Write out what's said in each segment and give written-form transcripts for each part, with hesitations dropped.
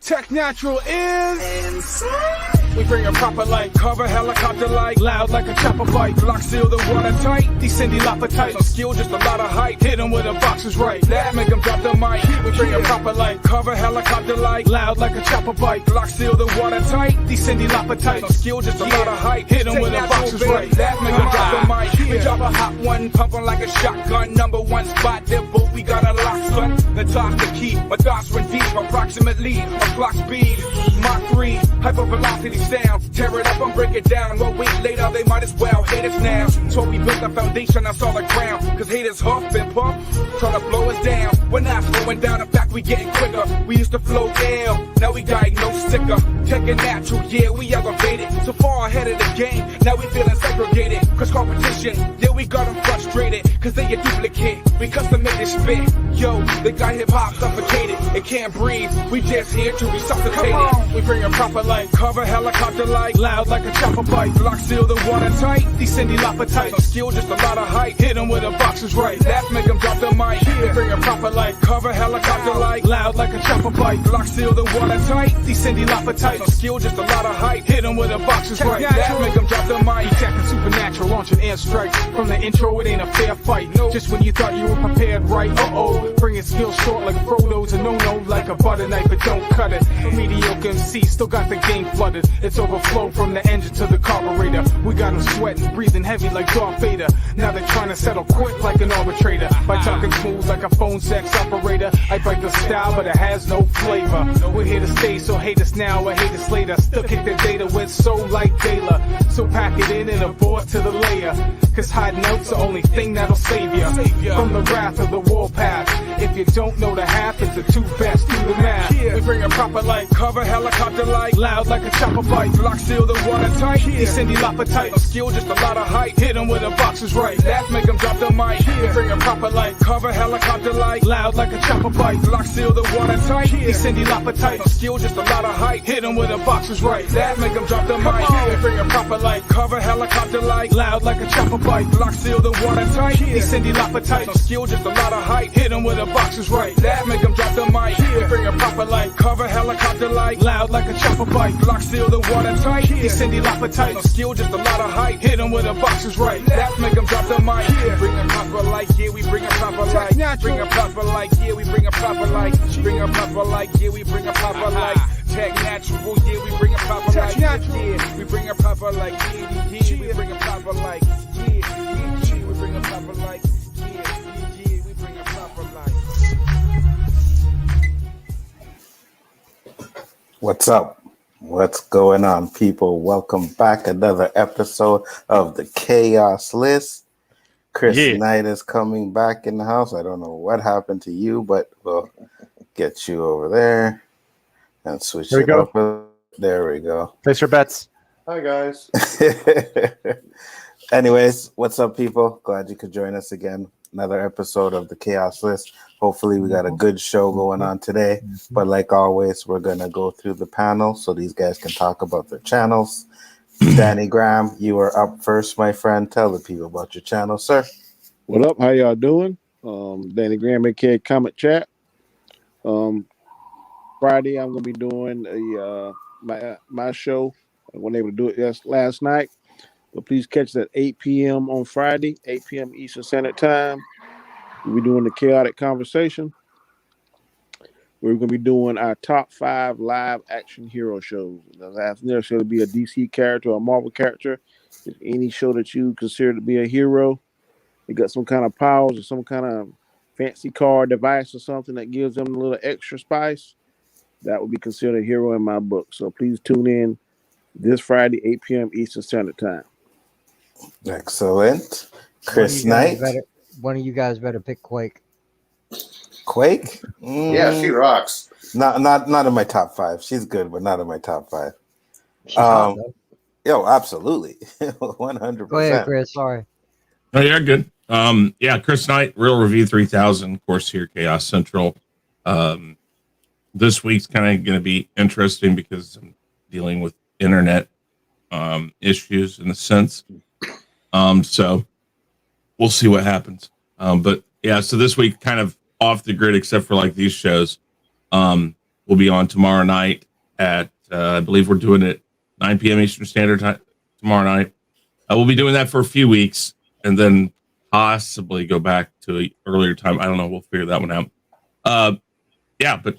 Tech Natural is insane. We bring a proper light, cover helicopter light, loud like a chopper bite, lock seal the watertight, descend lopatight, no skill, just a lot of height, hit them with the boxes right, that make them drop the mic. We bring a proper light, cover helicopter light, loud like a chopper bite, lock seal the watertight, descend lopatight, no skill, just a lot of height, hit them with the boxes right, that make them drop the mic. We drop a hot one, pumping like a shotgun, number one spot, there boat, we got a lock, son. The talk the key, my thoughts run deep, approximately a clock speed, Mach 3, hyper velocity sound, tear it up and break it down. Well, wait later, they might as well hate us now. So we built a foundation on solid ground, cause haters huff and puff, try to blow us down. We're not slowing down, in fact, we getting quicker. We used to flow ill, now we diagnose sicker. Taking natural, yeah, we elevated, so far ahead of the game. Now we feeling segregated, cause competition, yeah, we got them frustrated, cause they a duplicate. We custom made this spit, yo, they got hip hop suffocated. It can't breathe, we just here to resuscitate it. We bring a proper light, cover helicopter light, loud like a chopper bite, lock seal the watertight, descend lopatight, no skill, just a lot of height, hit them with the boxes right, that make them drop the mic. We bring a proper light, cover helicopter light, loud like a chopper bite, lock seal the watertight, descend lopatight, no skill, just a lot of height, hit them with the boxes right, that make them drop the mic. Attacking supernatural, launching air strikes, from the intro it ain't a fair fight, just when you thought you were prepared right, bringing skills short like Frodo's and no like a butter knife, but don't cut it. Mediocre MC still got the game flooded, it's overflow from the engine to the carburetor. We got them sweating, breathing heavy like Darth Vader. Now they're trying to settle quick like an arbitrator. By talking smooth like a phone sex operator. I bite the style, but it has no flavor. We're here to stay, so hate us now or hate us later. Still kick the data with soul like Taylor. So pack it in and abort to the layer. Cause hiding out's the only thing that'll save you from the wrath of the warpath. If you don't know the half, it's the two best, do the math. We bring a proper light, cover helicopter light, loud like a chopper bite, lock seal the watertight, descend lopatight, no skill, just a lot of height, hit them with the boxes right, that make them drop the mic. We bring a proper light, cover helicopter light, loud like a chopper bite, lock seal the watertight, descend lopatight, no skill, just a lot of height, hit them with the boxes right, that make them drop the mic. We bring a proper light, cover helicopter light, loud like a chopper bite, lock seal the watertight, descend lopatight, no skill, just a lot of height, hit them with the boxes right, that make them drop the mic. We bring a proper light, cover helicopter light, loud like a chopper bite, lock seal the watertight, descend lopatight, no skill, just a lot of height, hit them with the boxes right, that make them drop the mic. Bring a proper light, yeah, we bring a proper light, bring a proper light, yeah, we bring a proper light, bring a proper light, yeah, we bring a proper light, Tech Natural, yeah, we bring a proper light, yeah, we bring a proper light, yeah, we bring a proper light, yeah, we bring a proper light, yeah, we bring a proper light. What's up? What's going on, people? Welcome back. Another episode of the Chaos List. Chris Knight is coming back in the house. I don't know what happened to you, but we'll get you over there and switch it up. There we go. Place your bets. Hi, guys. Anyways, what's up, people? Glad you could join us again. Another episode of the Chaos List. Hopefully we got a good show going on today. But like always, we're going to go through the panel so these guys can talk about their channels. Danny Graham, you are up first, my friend. Tell the people about your channel, sir. What up? How y'all doing? Danny Graham, AKA Comix Chat. Friday, I'm going to be doing my show. I wasn't able to do it last night. But please catch that 8 p.m. on Friday, 8 p.m. Eastern Standard Time. We'll be doing the Chaotic Conversation. We're going to be doing our top 5 live action hero shows. It doesn't have to necessarily be a DC character or a Marvel character. If any show that you consider to be a hero, they got some kind of powers or some kind of fancy car device or something that gives them a little extra spice, that would be considered a hero in my book. So please tune in this Friday, 8 p.m. Eastern Standard Time. Excellent. Chris Knight. One of you guys better pick Quake. Quake? Yeah, she rocks. Not in my top 5. She's good, but not in my top 5. Absolutely. 100%. Go ahead, Chris. Sorry. Oh, yeah, good. Chris Knight, Real Review 3000, of course, here, Chaos Central. This week's kind of going to be interesting because I'm dealing with internet issues in a sense. So we'll see what happens. So this week kind of off the grid, except for like these shows. will be on tomorrow night at, I believe we're doing it 9 p.m. Eastern Standard Time tomorrow night. We'll be doing that for a few weeks and then possibly go back to an earlier time. I don't know. We'll figure that one out. Yeah, but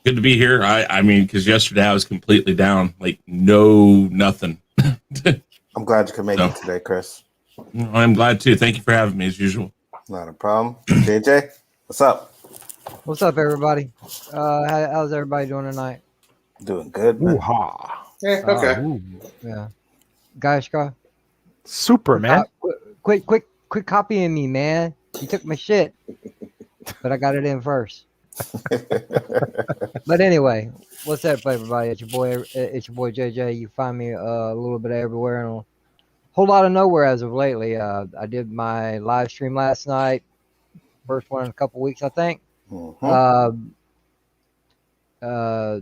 good to be here. I mean, because yesterday I was completely down, like nothing. I'm glad you could make it today, Chris. I'm glad too. Thank you for having me as usual. Not a problem. JJ, what's up? What's up, everybody? How's everybody doing tonight? Doing good, man. Ooh-ha. Yeah, okay. Yeah. Gashka, Super, man. Quit copying me, man. You took my shit, but I got it in first. But anyway, what's up, everybody? It's your boy JJ. You find me a little bit everywhere and a whole lot of nowhere as of lately. I did my live stream last night, first one in a couple weeks, I think. Mm-hmm.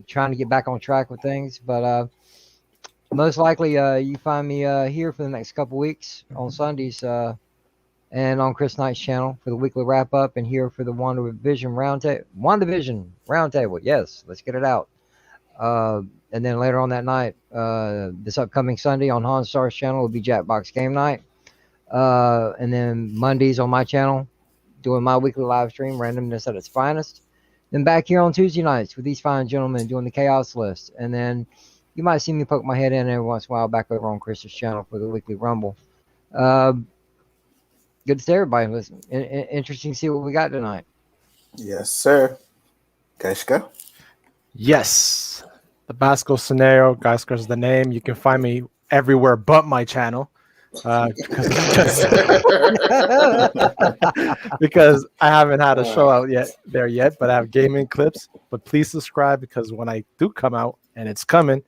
Trying to get back on track with things, but most likely you find me here for the next couple weeks on Sundays and on Chris Knight's channel for the weekly wrap up, and here for the WandaVision roundtable. Yes, let's get it out. And then later on that night, this upcoming Sunday on Han Star's channel will be Jackbox Game Night. And then Mondays on my channel, doing my weekly live stream, randomness at its finest. Then back here on Tuesday nights with these fine gentlemen doing the Chaos List. And then you might see me poke my head in every once in a while back over on Chris's channel for the weekly Rumble. Good to see everybody. Listen, interesting to see what we got tonight. Yes, sir. Kashka? Yes. The Basco Scenario. Basco is the name. You can find me everywhere but my channel. Because I haven't had a show out yet, but I have gaming clips. But please subscribe, because when I do come out, and it's coming,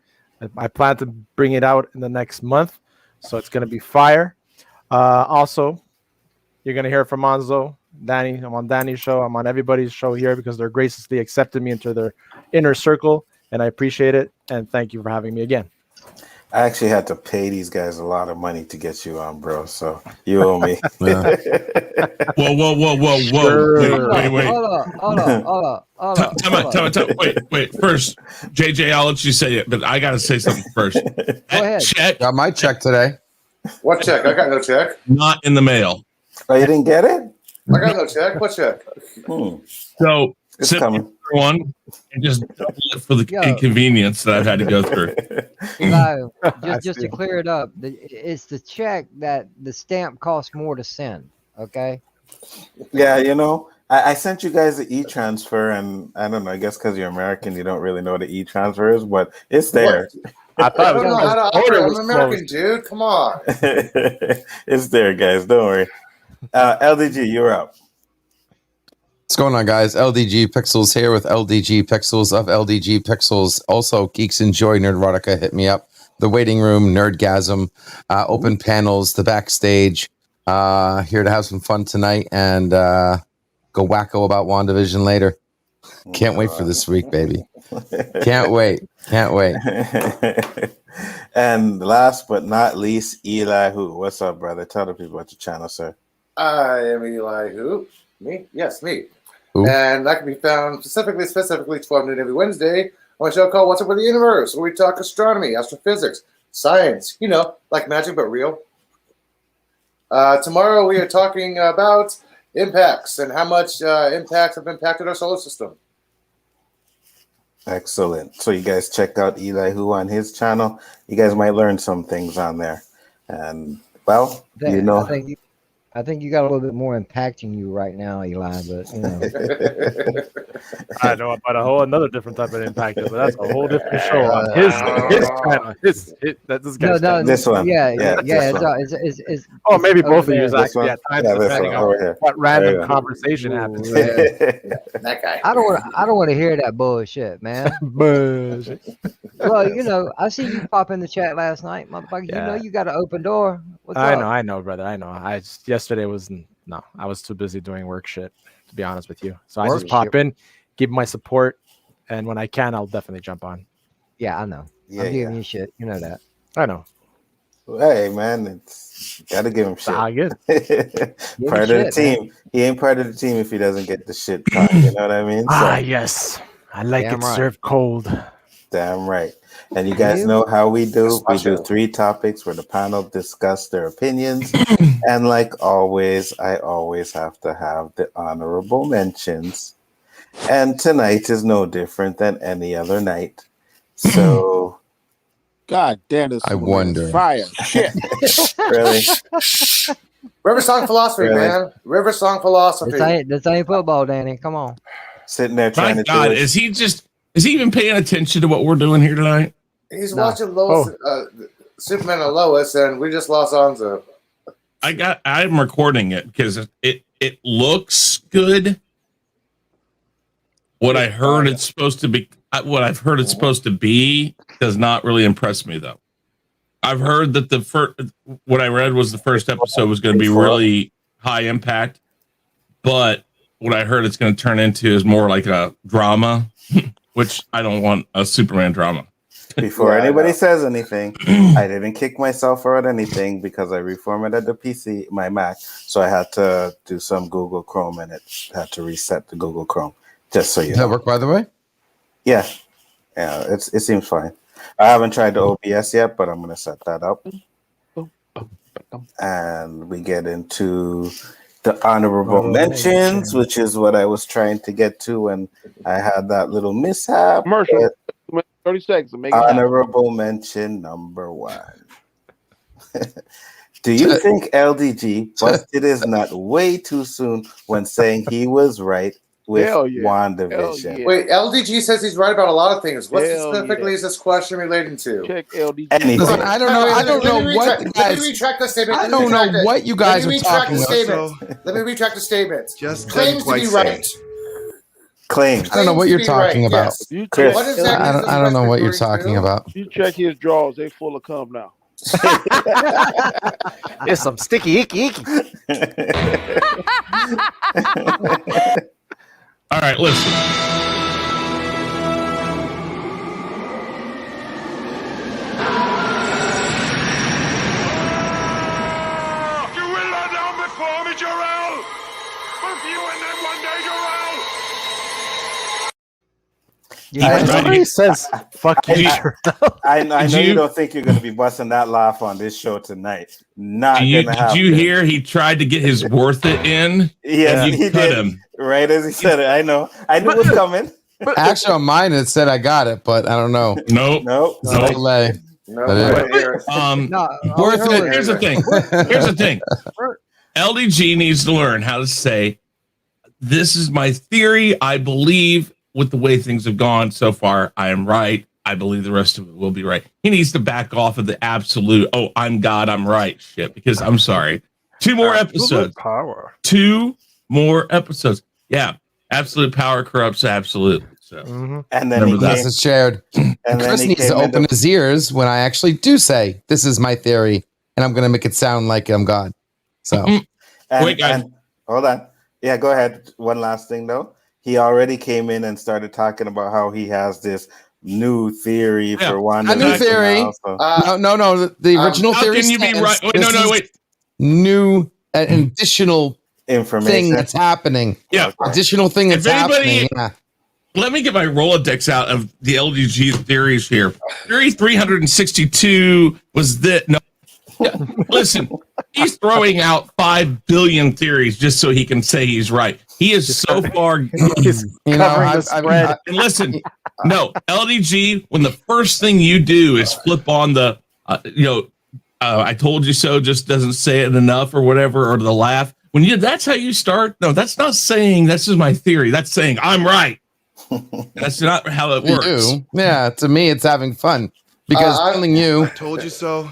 I plan to bring it out in the next month, so it's going to be fire. Also, you're going to hear from Monzo, Danny. I'm on Danny's show. I'm on everybody's show here because they're graciously accepted me into their inner circle, and I appreciate it. And thank you for having me again. I actually had to pay these guys a lot of money to get you on, bro. So you owe me. Whoa. Sure. Wait. Hold on. Time out. Wait. First, JJ, I'll let you say it, but I got to say something first. Go ahead. Check Got my check today. What check? I got no check. not in the mail. Oh, you didn't get it? I got no check. What check? So It's sit coming. one and just double it for the Yo. inconvenience that I've had to go through. Eli, I just see. to clear it up, it's the check that the stamp costs more to send. Okay. Yeah, you know, I sent you guys the e-transfer, and I don't know, I guess because you're American, you don't really know what the e-transfer is, but it's there. I I thought it don't know how to was operate. was I'm American, closed. dude. Come on. It's there, guys. Don't worry. LDG, you're up. What's going on, guys? LDG Pixels here with LDG Pixels of LDG Pixels. Also, Geeks Enjoy Nerdrotica. Hit me up. The waiting room, Nerdgasm, open panels, the backstage. Here to have some fun tonight and go wacko about WandaVision later. Can't wait for this week, baby. Can't wait. And last but not least, Elihu. What's up, brother? Tell the people about your channel, sir. I am Elihu. Me? Yes, me. Who? And that can be found specifically 12 noon every Wednesday on a show called What's Up with the Universe, where we talk astronomy, astrophysics, science, like magic but real. Tomorrow we are talking about impacts and how much impacts have impacted our solar system. Excellent. So you guys check out Elihu on his channel. You guys might learn some things on there. And, well, you know. I think you got a little bit more impacting you right now, Eli, but I know about a whole another different type of impact, but that's a whole different show on his channel. This guy's channel. This one. It's Oh, maybe over both of you there. actually at times this depending one on over here. what There you random go. conversation happens. That guy. I don't want to hear that bullshit, man. Bullshit. Well, I see you pop in the chat last night, motherfucker. Yeah. You know you got an open door. What's up? I know, brother. I know. Yesterday was I was too busy doing work shit, to be honest with you. So I just pop in, give my support, and when I can, I'll definitely jump on. Yeah, I know. I'm giving you shit. You know that. I know. Hey, man, it's gotta give him shit. Good. Part of the team. Man. He ain't part of the team if he doesn't get the shit done. You know what I mean? So, Yes. I like Damn it right. served cold. Damn right. And you guys know how we do. We do 3 topics where the panel discuss their opinions. And like always, I always have to have the honorable mentions. And tonight is no different than any other night. So, God damn this! I wonder. Fire. Shit. really, River Song philosophy, Really? man. River Song philosophy. This ain't football, Danny. Come on. sitting there trying My to God, do it. is he even paying attention to what we're doing here tonight? He's No. watching Lois, Superman and Lois, and we just lost Anza. I'm recording it because it looks good. What I heard it's supposed to be, what I've heard it's supposed to be, does not really impress me though. I've heard that what I read was the first episode was going to be really high impact, but what I heard it's going to turn into is more like a drama, which I don't want a Superman drama. Before Yeah, I anybody know. says anything, I didn't kick myself out anything because I reformatted the PC, my Mac, so I had to do some Google Chrome and it had to reset the Google Chrome. Just so you Does that know. work, by the way? Yeah, it seems fine. I haven't tried the OBS yet, but I'm going to set that up. And we get into the honorable mentions, which is what I was trying to get to when I had that little mishap. Commercial. 30 seconds to make it happen. Honorable mention number 1. Do you think LDG busted his nut way too soon when saying he was right with Hell yeah. WandaVision? Hell yeah. Wait, LDG says he's right about a lot of things. What Hell specifically yeah. is this question relating to? Check LDG. Anything. Listen, I don't know. I don't know what you Let guys. me retract the statement. I Let me don't know retract it. what you guys Let me are retract talking the about. statement. Let me retract the statement. Just Claims to be right. Claims. I don't know what you're Claims to be talking right, about. yes. You Chris. check, What is that? I don't know what you're talking about. you check his drawers. They full of cum now. It's some sticky icky. All right, listen. You will not down before me, Jarrell! But you and them one day, Jarrell! He says, "Fuck you." I know Did you you- don't think you're going to be busting that laugh on this show tonight. Not going to Did happen. you hear he tried to get his worth it in? Yes, You he cut did. him. Right as he said it. I know. I knew it was coming. Actually, on mine it said I got it, but I don't know. Nope. Nope. No delay. No, But right here. No, Worth hold it. on. Here's the thing. Here's the thing. LDG needs to learn how to say, "This is my theory. I believe with the way things have gone so far, I am right. I believe the rest of it will be right." He needs to back off of the absolute, "Oh, I'm God, I'm right" shit. Because I'm sorry. 2 more episodes. Power. 2 more episodes. Yeah. Absolute power corrupts absolute. So And then Remember he that. came, This is shared. and then Chris he needs to came open into, his ears when I actually do say, "This is my theory," and I'm going to make it sound like I'm God. So and, Wait, guys. and hold on. Yeah, go ahead. One last thing though. He already came in and started talking about how he has this new theory Yeah, for WandaVision. a new theory. now, so- no. The original how theory can you be stands. right? Wait, This no, is wait. New, an additional thing information. that's happening. Yeah. Additional thing that's If anybody- happening. Yeah. Let me get my Rolodex out of the LDG theories here. Theory 362 was that. No, yeah, listen, he's throwing out 5 billion theories just so he can say he's right. He is so far. He's You know, covering the spread. And listen, no, LDG, when the first thing you do is flip on the, I told you so, just doesn't say it enough or whatever, or the laugh. That's how you start. No, that's not saying this is my theory. That's saying I'm right. That's not how it You works. do. Yeah, to me, it's having fun because telling you Told you so.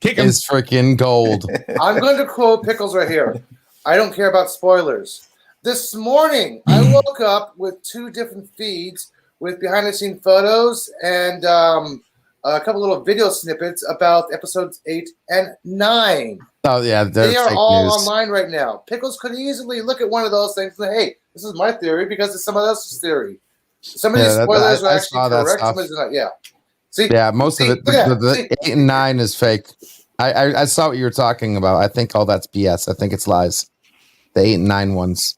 Kick him. is freaking gold. I'm going to quote Pickles right here. I don't care about spoilers. This morning, I woke up with 2 different feeds with behind-the-scene photos and a couple little video snippets about episodes 8 and 9. Oh yeah, They are fake all news. online right now. Pickles could easily look at one of those things and say, "Hey, this is my theory because it's someone else's theory." Some of these Yeah, spoilers I are saw actually that correct. stuff. Some of these are not. Yeah. See, Yeah, most of See, it. look at The that. See. 8 and 9 is fake. I saw what you were talking about. I think all that's BS. I think it's lies. The 8 and 9 ones.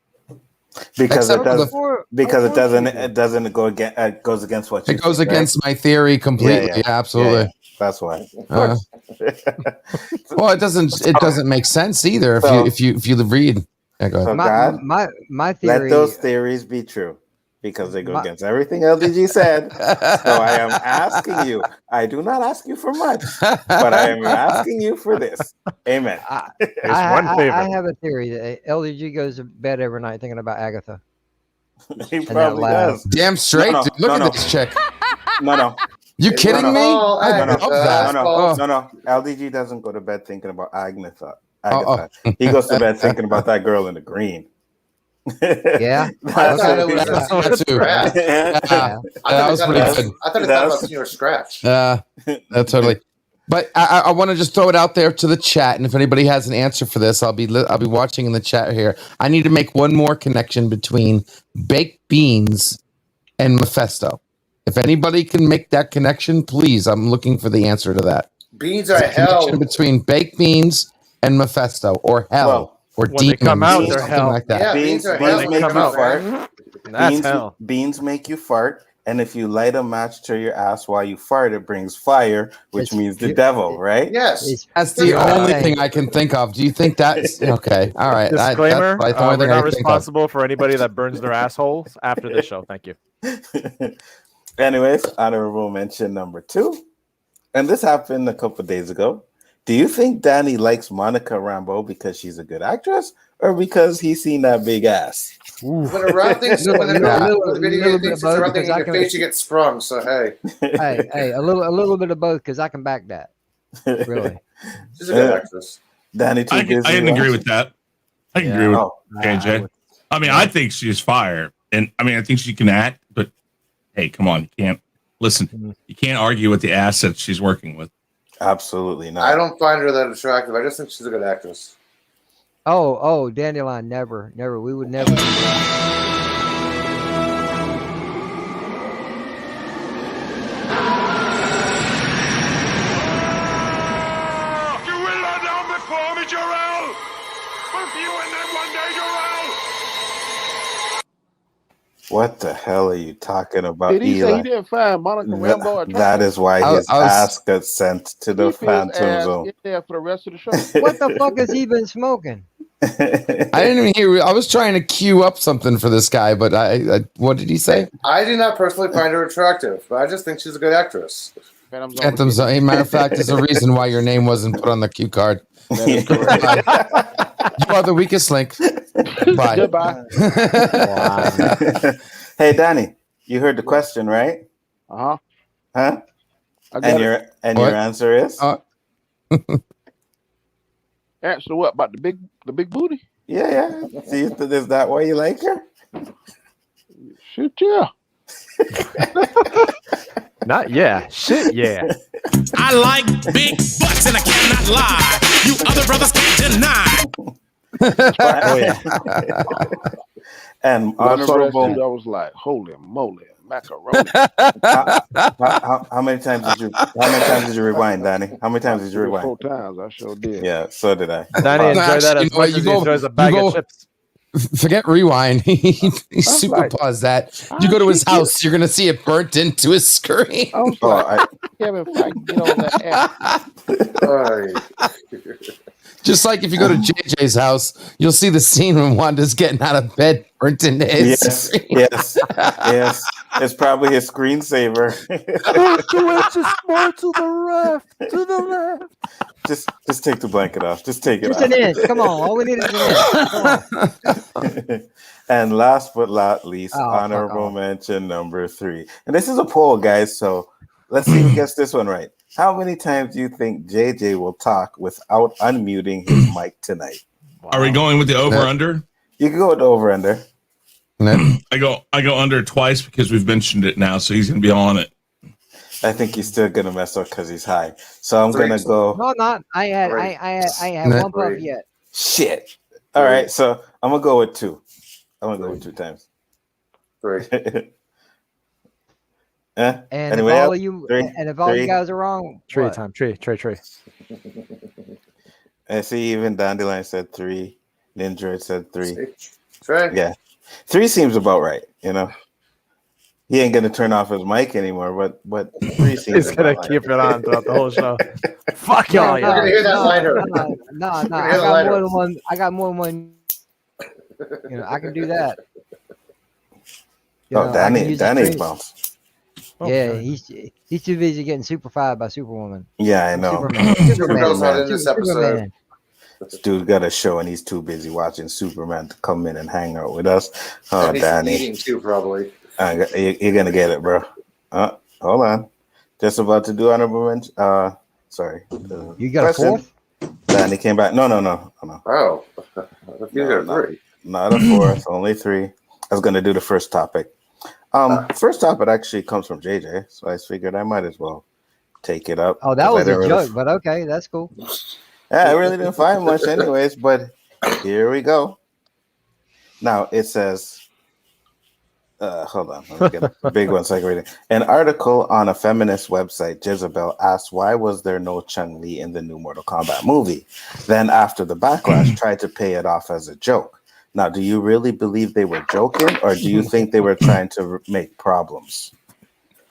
Because Except it does. Before- Because it before doesn't. people. It doesn't go against. It goes against what you. It goes think, against my theory completely. Yeah, yeah. Absolutely. Yeah. That's why. Well, it doesn't make sense either So- if you read. Yeah, go ahead. So My, God, my let theory. those theories be true, because they go My- against everything LDG said. So I am asking you. I do not ask you for much, but I am asking you for this. Amen. one favor. I have a theory that LDG goes to bed every night thinking about Agatha. He that probably lab. does. Damn straight. No, dude. Look no, at this chick. No. You It's kidding not me? all I Agatha. love that. No. LDG doesn't go to bed thinking about Agatha. Oh. He goes to bed thinking about that girl in the green. Yeah. I thought it was Yeah, a that too. scratch. Yeah. Yeah. That was pretty good. I thought it thought about Senior Scratch. Totally. But I want to just throw it out there to the chat, and if anybody has an answer for this, I'll be watching in the chat here. I need to make one more connection between baked beans and Mephisto. If anybody can make that connection, please. I'm looking for the answer to that. Beans are Connection hell. between baked beans and Mephisto, or hell, Well, or when demons, they come out, or they're something hell. like that. Yeah, Beans beans are beans hell. make when you they come out, fart. man. That's hell. Beans make you fart, and if you light a match to your ass while you fart, it brings fire, which It's means the pu- devil, right? Yes. It's That's the Yeah. only thing I can think of. Do you think that's okay? All right. Disclaimer: that's the only we're thing I not can think of. responsible for anybody that burns their assholes after the show. Thank you. Anyways, honorable mention number 2, and this happened a couple days ago. Do you think Danny likes Monica Rambeau because she's a good actress, or because he's seen that big ass? When around things, when they're little video bit things, of both, around thing in because I your can- face, you get sprung. So hey, hey, a little bit of both because I can back that. Really. she's a good actress. Danny, too I busy can agree watching? with that. I can Yeah. agree with Oh, JJ. I mean, I think she's fire, and I mean, I think she can act. But hey, come on, you can't listen. You can't argue with the assets she's working with. absolutely not. I don't find her that attractive. I just think she's a good actress. Oh, Dandelion, never. We would never. You will lie down before me, Jarrell. Both you and them one day, Jarrell. What the hell are you talking about, Did he say Eli? he didn't find Monica Rambeau attractive? That is why I his was- ass got sent to the Keep his Phantom ass Zone. in there for the rest of the show. What the fuck has he been smoking? I didn't even hear. I was trying to queue up something for this guy, but I what did he say? I do not personally find her attractive, but I just think she's a good actress. Phantom Zone. Phantom Zone. As a matter of fact, there's a reason why your name wasn't put on the cue card. That is correct. You are the weakest link. Bye. Goodbye. Hey, Danny, you heard the question, right? Uh-huh. Huh? I got And it. your answer is Answer what about the big booty? yeah. See, is that why you like her? Shoot, yeah. Not yeah. Shit, yeah. I like big butts and I cannot lie. You other brothers can't deny. Oh yeah. And When I saw that honorable. shit, I was like, holy moly, macaroni. How many times did you rewind, Danny? How many times did you 3 or rewind? 4 times, I sure did. Yeah, so did I. Danny enjoy that Actually, as much you as go- he enjoys a you bag go- of chips. Forget rewind. He super like, paused that. You go to his house, you're gonna see it burnt into his screen. I was Oh, like, Kevin, if I can get on that app. Just like if you go to JJ's house, you'll see the scene when Wanda's getting out of bed, burnt into his screen. yes. It's probably his screensaver. 2 inches more to the left. Just take the blanket off. Just take it Just off. an inch. Come on. All we need is an inch. Come on. And last but not least, Oh, fuck honorable off. mention number 3. And this is a poll, guys. So let's see who gets this one right. How many times do you think JJ will talk without unmuting his mic tonight? Are we going with the over under? You can go with the over under. I go under twice because we've mentioned it now, so he's gonna be on it. I think he's still gonna mess up because he's high. So I'm Three. gonna go. No, not. I had one puff Three. yet. Shit. All right. So I'm gonna go with 2. I'm gonna go with 2 times. 3. And Anyway, if all of you Three. guys are wrong, Tree what? time. Tree. I see even Dandelion said 3. Ninja said 3. Trey. Yeah. 3 seems about right. He ain't gonna turn off his mic anymore, but 3 seems He's gonna about keep right. it on throughout the whole show. Fuck No, y'all, We're gonna hear that later. No. We're gonna I hear that got later. more than one. I got more than one. I can do that. Oh, I can Danny use the screen. bounced. Yeah, he's too busy getting superfied by Superwoman. Yeah, I know. Superman. Supergirl's not in this episode. Superman. This dude got a show and he's too busy watching Superman to come in and hang out with us. Oh, And he's Danny. eating too, probably. You're gonna get it, bro. Hold on. Just about to do honorable mention. Sorry. You got a fourth? Danny came back. No. Oh, you got 3. Not a fourth, only 3. I was gonna do the first topic. First topic actually comes from JJ, so I figured I might as well take it up. Oh, that was a joke, but okay, that's cool. Yeah, I really didn't find much anyways, but here we go. Now it says, hold on, let me get a big one so I can read it. An article on a feminist website, Jezebel, asked why was there no Chun-Li in the new Mortal Kombat movie? Then after the backlash, tried to pay it off as a joke. Now, do you really believe they were joking, or do you think they were trying to make problems?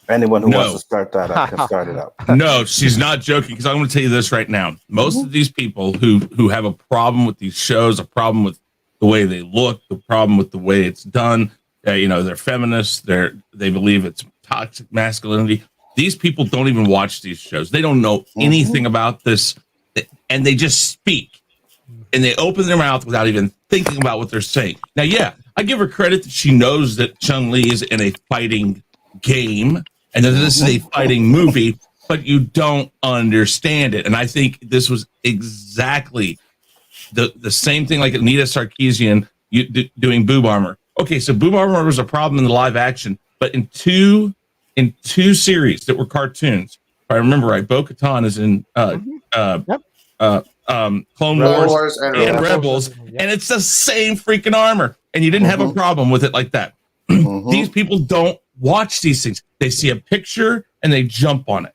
Anyone who wants to start that up can start it up. No, she's not joking, because I'm going to tell you this right now. Most of these people who have a problem with these shows, a problem with the way they look, the problem with the way it's done, they're feminists, they believe it's toxic masculinity. These people don't even watch these shows. They don't know anything about this, and they just speak. And they open their mouth without even thinking about what they're saying. Now, yeah, I give her credit that she knows that Chun-Li is in a fighting game and that this is a fighting movie, but you don't understand it. And I think this was exactly the same thing like Anita Sarkeesian doing Boob Armor. Okay, so Boob Armor was a problem in the live action, but in two series that were cartoons, if I remember right, Bo-Katan is in Clone Wars and Rebels, and it's the same freaking armor, and you didn't have a problem with it like that. These people don't watch these things. They see a picture and they jump on it.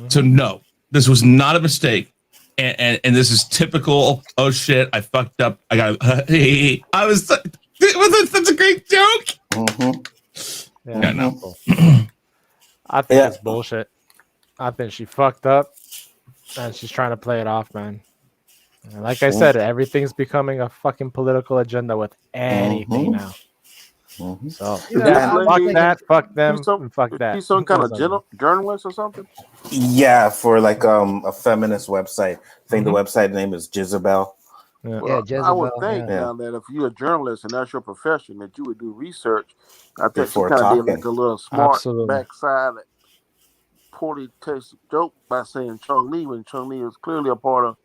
So no, this was not a mistake, and this is typical. Oh shit, I fucked up. It was such a great joke. Yeah, no. I think it's bullshit. I think she fucked up. And she's trying to play it off, man. And like I said, everything's becoming a fucking political agenda with anything now. So fuck them, and fuck that. He's some kind of journalist or something? Yeah, for like a feminist website. I think the website name is Jezebel. Yeah, Jezebel, I would think now that if you're a journalist and that's your profession, that you would do research. I think she kind of did like a little smart backside poorly tasted joke by saying Chun-Li when Chun-Li is clearly a part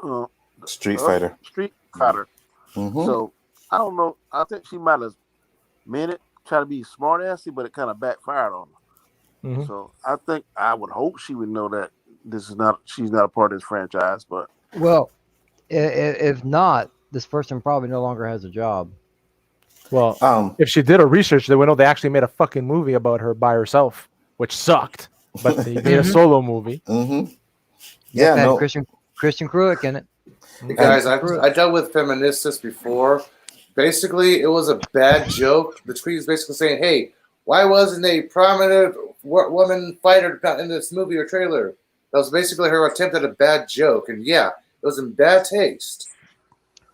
of Street Fighter. So I don't know. I think she might have meant it, try to be smart assy, but it kind of backfired on her. So I would hope she would know that she's not a part of this franchise. But well, if not, this person probably no longer has a job. Well, if she did her research, they would know they actually made a fucking movie about her by herself, which sucked. But they made a solo movie. Yeah, no. Christian Cruick in it. You guys, I dealt with feminists before. Basically, it was a bad joke. The tweet is basically saying, "Hey, why wasn't a prominent woman fighter in this movie or trailer?" That was basically her attempt at a bad joke, and yeah, it was in bad taste.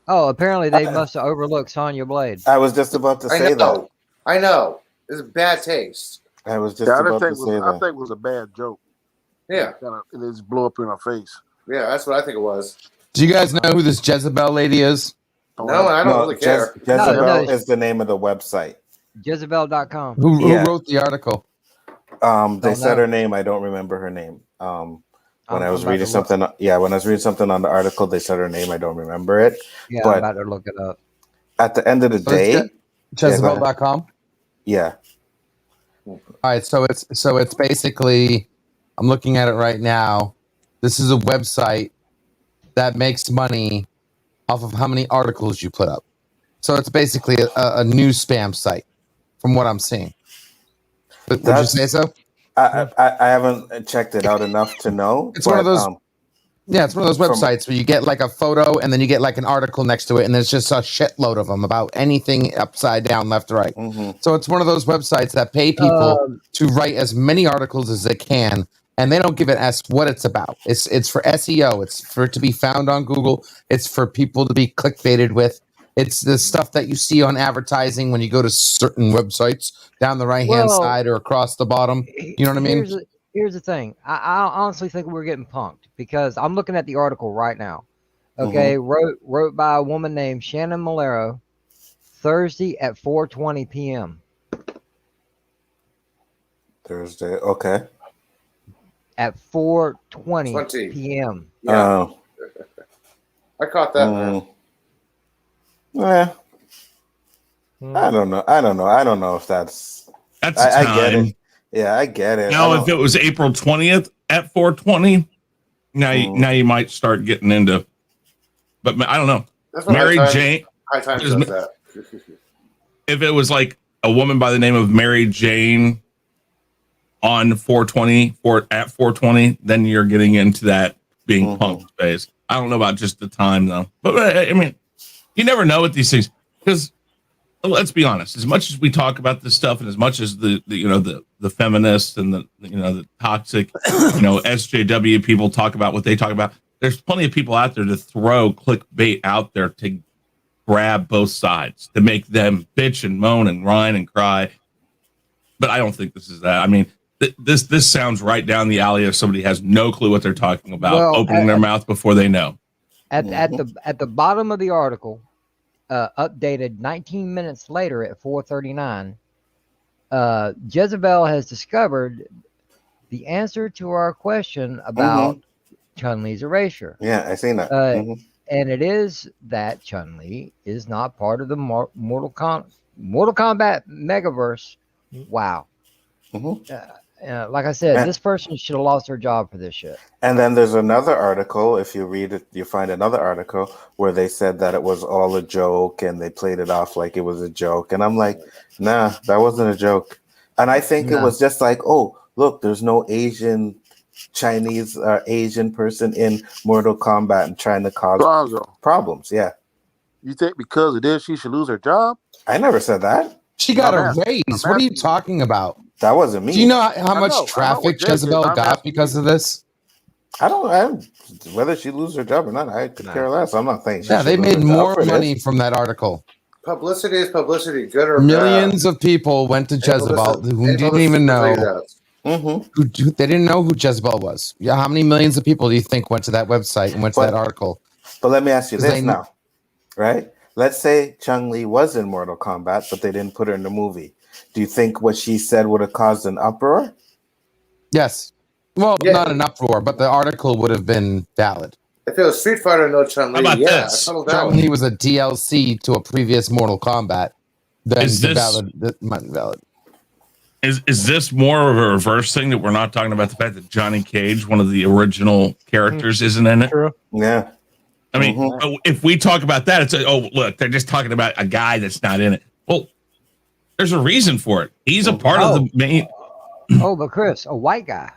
Oh, apparently they must have overlooked Sonya Blade. I was just about to say that. I know. It's bad taste. I was just about to say that. I think it was a bad joke. Yeah. It just blew up in her face. Yeah, that's what I think it was. Do you guys know who this Jezebel lady is? No, I don't really care. Jezebel is the name of the website. Jezebel.com. Who wrote the article? They said her name. I don't remember her name. When I was reading something, when I was reading something on the article, they said her name. I don't remember it. Yeah, but I'm about to look it up. At the end of the day, Jezebel.com. Yeah. All right, so it's basically, I'm looking at it right now. This is a website that makes money off of how many articles you put up. So it's basically a news spam site, from what I'm seeing. But would you say so? I haven't checked it out enough to know. It's one of those. Yeah, it's one of those websites where you get like a photo and then you get like an article next to it, and there's just a shitload of them about anything upside down, left, right. So it's one of those websites that pay people to write as many articles as they can, and they don't give it as what it's about. It's for SEO. It's for it to be found on Google. It's for people to be clickbaited with. It's the stuff that you see on advertising when you go to certain websites down the right-hand side or across the bottom. You know what I mean? Here's the thing. I honestly think we're getting punked because I'm looking at the article right now. Okay, wrote by a woman named Shannon Malero, Thursday at 4:20 p.m. Thursday, okay. At 4:20 p.m. Yeah, I caught that, man. Yeah. I don't know. I don't know if that's a time. I get it. Yeah, I get it. Now, if it was April 20th at 4:20, now you might start getting into. But I don't know. Mary Jane. High Times does that. If it was like a woman by the name of Mary Jane on 4:20 at 4:20, then you're getting into that being punked phase. I don't know about just the time though. But I mean, you never know with these things because. Let's be honest. As much as we talk about this stuff, and as much as the feminists and the toxic SJW people talk about what they talk about, there's plenty of people out there to throw clickbait out there to grab both sides to make them bitch and moan and whine and cry. But I don't think this is that. I mean, this sounds right down the alley of somebody has no clue what they're talking about, opening their mouth before they know. At the bottom of the article. Updated 19 minutes later at 4:39, Jezebel has discovered the answer to our question about Chun-Li's erasure. Yeah, I seen that. And it is that Chun-Li is not part of the Mortal Kombat Megaverse. Wow. Like I said, this person should have lost their job for this shit. And then there's another article. If you read it, you find another article where they said that it was all a joke and they played it off like it was a joke. And I'm like, nah, that wasn't a joke. And I think it was just like, oh, look, there's no Asian, Chinese, or Asian person in Mortal Kombat and trying to cause problems. Yeah. You think because of this, she should lose her job? I never said that. She got a raise. What are you talking about? That wasn't me. Do you know how much traffic Jezebel got because of this? I don't whether she loses her job or not. I could care less. I'm not saying. They made more money from that article. Publicity is publicity, good or Millions bad. Of people went to Jezebel who didn't even know. They didn't know who Jezebel was. Yeah, how many millions of people do you think went to that website and went to that article? But let me ask you this now, right? Let's say Chun-Li was in Mortal Kombat, but they didn't put her in the movie. Do you think what she said would have caused an uproar? Yes. Well, not an uproar, but the article would have been valid. If it was Street Fighter, no Chun-Li, Chun-Li was a DLC to a previous Mortal Kombat. Then Is this valid? Is this more of a reverse thing that we're not talking about the fact that Johnny Cage, one of the original characters, isn't in it? True. Yeah. I mean, if we talk about that, it's like, oh, look, they're just talking about a guy that's not in it. Well, there's a reason for it. He's a part of the main. But Chris, a white guy.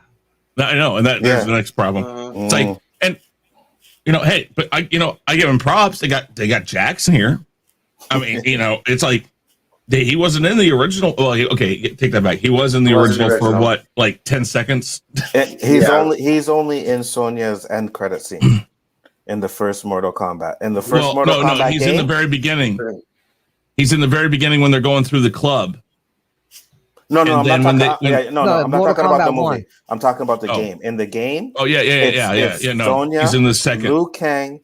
I know, and there's the next problem. It's like, and hey, but I give him props. They got Jackson here. I mean, it's like he wasn't in the original. Well, okay, take that back. He was in the original for what, like 10 seconds. He's only in Sonya's end credit scene. In the first Mortal Kombat. In the first Mortal Kombat he's game? in the very beginning. He's in the very beginning when they're going through the club. I'm not talking about the movie. 1. I'm talking about the game. In the game. Oh yeah. No, Sonya, he's in the second. Liu Kang,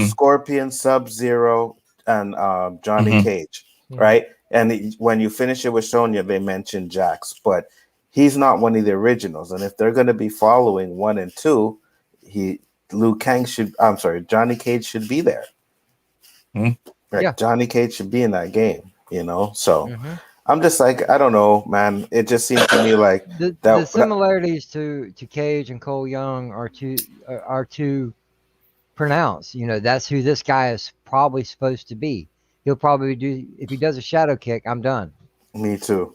Scorpion, Sub-Zero, and Johnny Cage. Right. And when you finish it with Sonya, they mention Jax, but he's not one of the originals. And if they're going to be following 1 and 2, Johnny Cage should be there. Right? Yeah. Johnny Cage should be in that game, So I'm just like, I don't know, man. It just seems to me like the similarities to Cage and Cole Young are too pronounced. That's who this guy is probably supposed to be. He'll probably do, if he does a shadow kick, I'm done. Me too.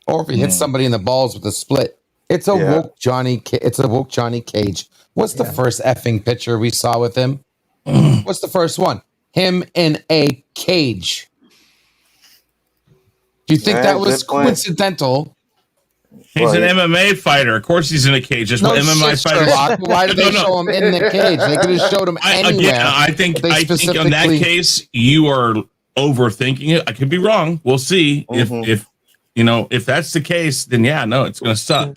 Or if he hits somebody in the balls with a split. It's a woke Johnny. It's a woke Johnny Cage. What's the first effing picture we saw with him? What's the first one? Him in a cage. Do you think that was coincidental? He's an MMA fighter. Of course, he's in a cage. There's no MMA fighter. Why did they show him in the cage? They could have showed him anywhere. Again, I think on that case, you are overthinking it. I could be wrong. We'll see. If that's the case, then it's going to suck.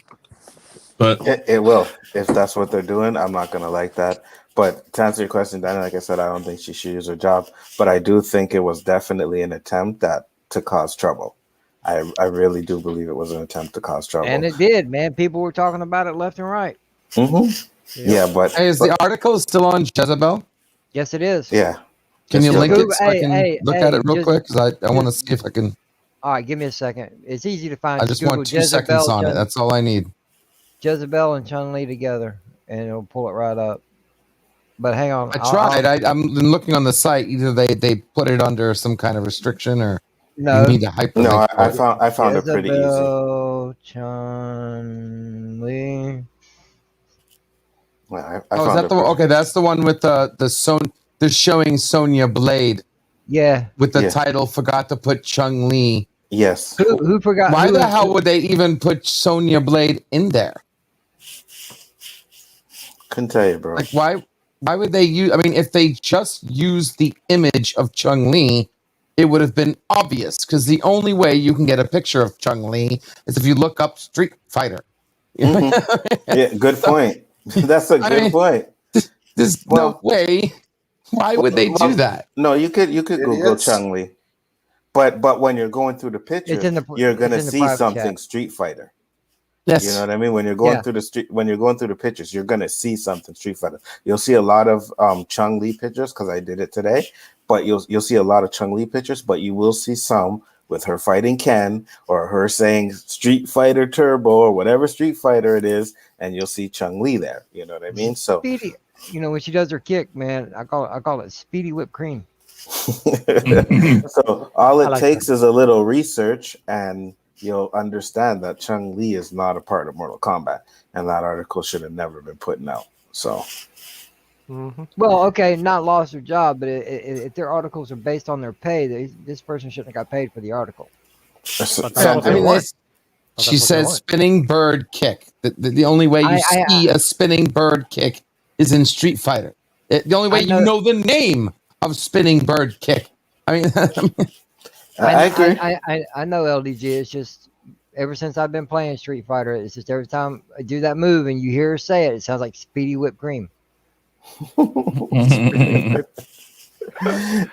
But it will. If that's what they're doing, I'm not going to like that. But to answer your question, Danny, like I said, I don't think she should use her job. But I do think it was definitely an attempt to cause trouble. I really do believe it was an attempt to cause trouble. And it did, man. People were talking about it left and right. Yeah, but is the article still on Jezebel? Yes, it is. Yeah. Can you link it so I can look at it real quick? Because I want to see if I can. All right, give me a second. It's easy to find. I just want 2 seconds on it. That's all I need. Jezebel and Chun-Li together, and it'll pull it right up. But hang on. I tried. I'm looking on the site. Either they put it under some kind of restriction or no. You need to hyperlink. No, I found it pretty easy. Chun-Li. I is that the one? Okay, that's the one with they're showing Sonya Blade. Yeah. With the title, forgot to put Chun-Li. Yes. Who forgot? Why the hell would they even put Sonya Blade in there? Couldn't tell you, bro. Like why would they use? I mean, if they just used the image of Chun-Li, it would have been obvious because the only way you can get a picture of Chun-Li is if you look up Street Fighter. Yeah, good point. That's a good point. There's no way. Why would they do that? No, you could Google Chun-Li, but when you're going through the picture, you're gonna see something Street Fighter. Yes. You know what I mean? When you're going through the street, when you're going through the pictures, you're gonna see something Street Fighter. You'll see a lot of Chun-Li pictures because I did it today. But you'll see a lot of Chun-Li pictures, but you will see some with her fighting Ken or her saying Street Fighter Turbo or whatever Street Fighter it is, and you'll see Chun-Li there. You know what I mean? So Speedy, when she does her kick, man, I call it speedy whipped cream. So all it takes is a little research and you'll understand that Chun-Li is not a part of Mortal Kombat, and that article should have never been put out. So, well, okay, not lost their job, but if their articles are based on their pay, this person shouldn't have got paid for the article. She says spinning bird kick. The only way you see a spinning bird kick is in Street Fighter. The only way you know the name of spinning bird kick. I mean, I agree. I know LDG. It's just ever since I've been playing Street Fighter, it's just every time I do that move and you hear her say it, it sounds like speedy whipped cream. All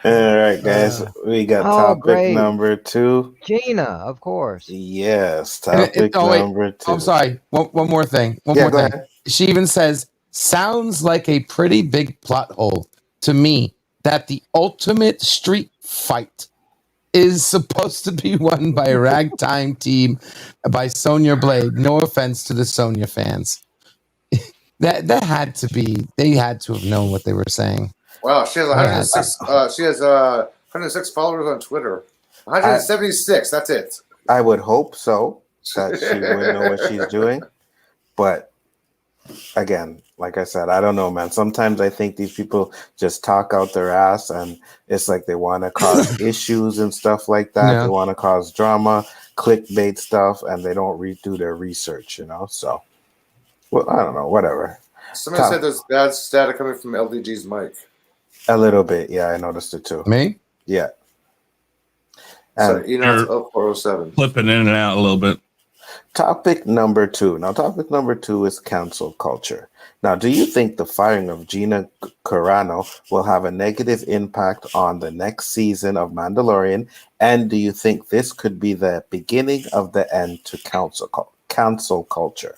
right, guys. We got topic number 2. Gina, of course. Yes, topic number 2. I'm sorry. One more thing. One more thing. Ahead. She even says, sounds like a pretty big plot hole to me that the ultimate street fight is supposed to be won by a ragtime team by Sonya Blade. No offense to the Sonya fans. That had to be. They had to have known what they were saying. Wow, she has 106. She has 106 followers on Twitter. 176. That's it. I would hope so that she would know what she's doing, but again, like I said, I don't know, man. Sometimes I think these people just talk out their ass, and it's like they want to cause issues and stuff like that. Yeah. They want to cause drama, clickbait stuff, and they don't redo their research. So. Well, I don't know, whatever. Somebody said there's bad static coming from LDG's mic. A little bit, yeah, I noticed it too. Me? Yeah. And so, 407. Flipping in and out a little bit. Topic number 2. Now, topic number 2 is cancel culture. Now, do you think the firing of Gina Carano will have a negative impact on the next season of Mandalorian? And do you think this could be the beginning of the end to cancel culture?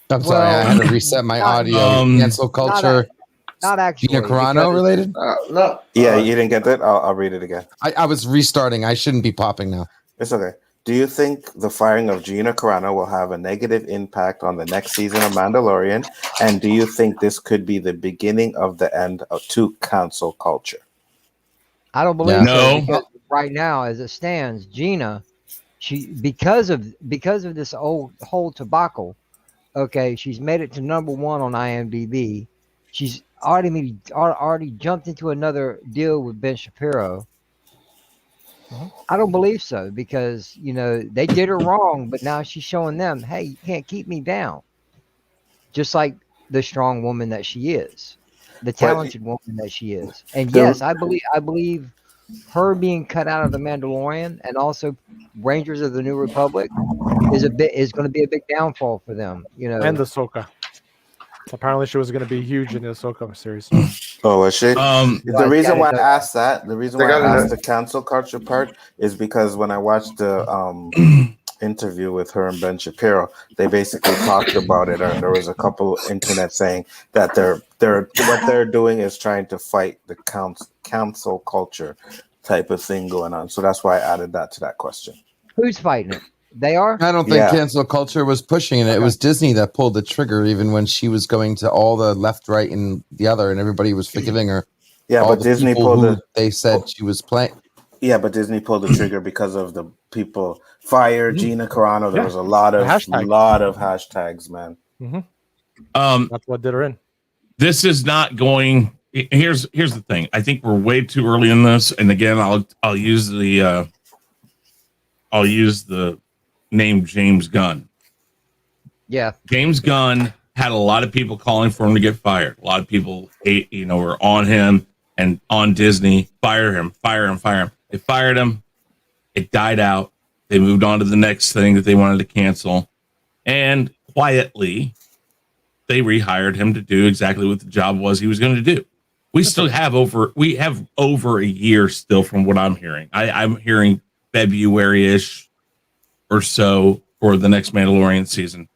I'm sorry, I had to reset my audio. Cancel culture. Not actually. Gina Carano related? No. Yeah, you didn't get that? I'll read it again. I was restarting. I shouldn't be popping now. It's okay. Do you think the firing of Gina Carano will have a negative impact on the next season of Mandalorian? And do you think this could be the beginning of the end to cancel culture? I don't believe so. Because right now, as it stands, Gina, because of this whole debacle. Okay, she's made it to #1 on IMDb. She's already jumped into another deal with Ben Shapiro. I don't believe so, because they did her wrong, but now she's showing them, hey, you can't keep me down. Just like the strong woman that she is, the talented woman that she is. And yes, I believe her being cut out of The Mandalorian and also Rangers of the New Republic is going to be a big downfall for them. And Ahsoka. Apparently, she was going to be huge in the Ahsoka series. Oh, was she? The reason why I asked that, the reason why I asked the cancel culture part is because when I watched the interview with her and Ben Shapiro, they basically talked about it, and there was a couple internet saying that what they're doing is trying to fight the cancel culture type of thing going on. So that's why I added that to that question. Who's fighting it? They are? I don't think cancel culture was pushing it. Okay. It was Disney that pulled the trigger, even when she was going to all the left, right, and the other, and everybody was forgiving her. Yeah, all but Disney pulled they said she was playing. Yeah, but Disney pulled the trigger because of the people fired Gina Carano. There was a lot of hashtags, man. That's what did her in. This is not going. Here's the thing. I think we're way too early in this, and again, I'll use the name James Gunn. Yeah, James Gunn had a lot of people calling for him to get fired. A lot of people were on him and on Disney. Fire him. They fired him. It died out. They moved on to the next thing that they wanted to cancel, and quietly they rehired him to do exactly what the job was he was going to do. We have over a year still, from what I'm hearing. I'm hearing February-ish or so for the next Mandalorian season.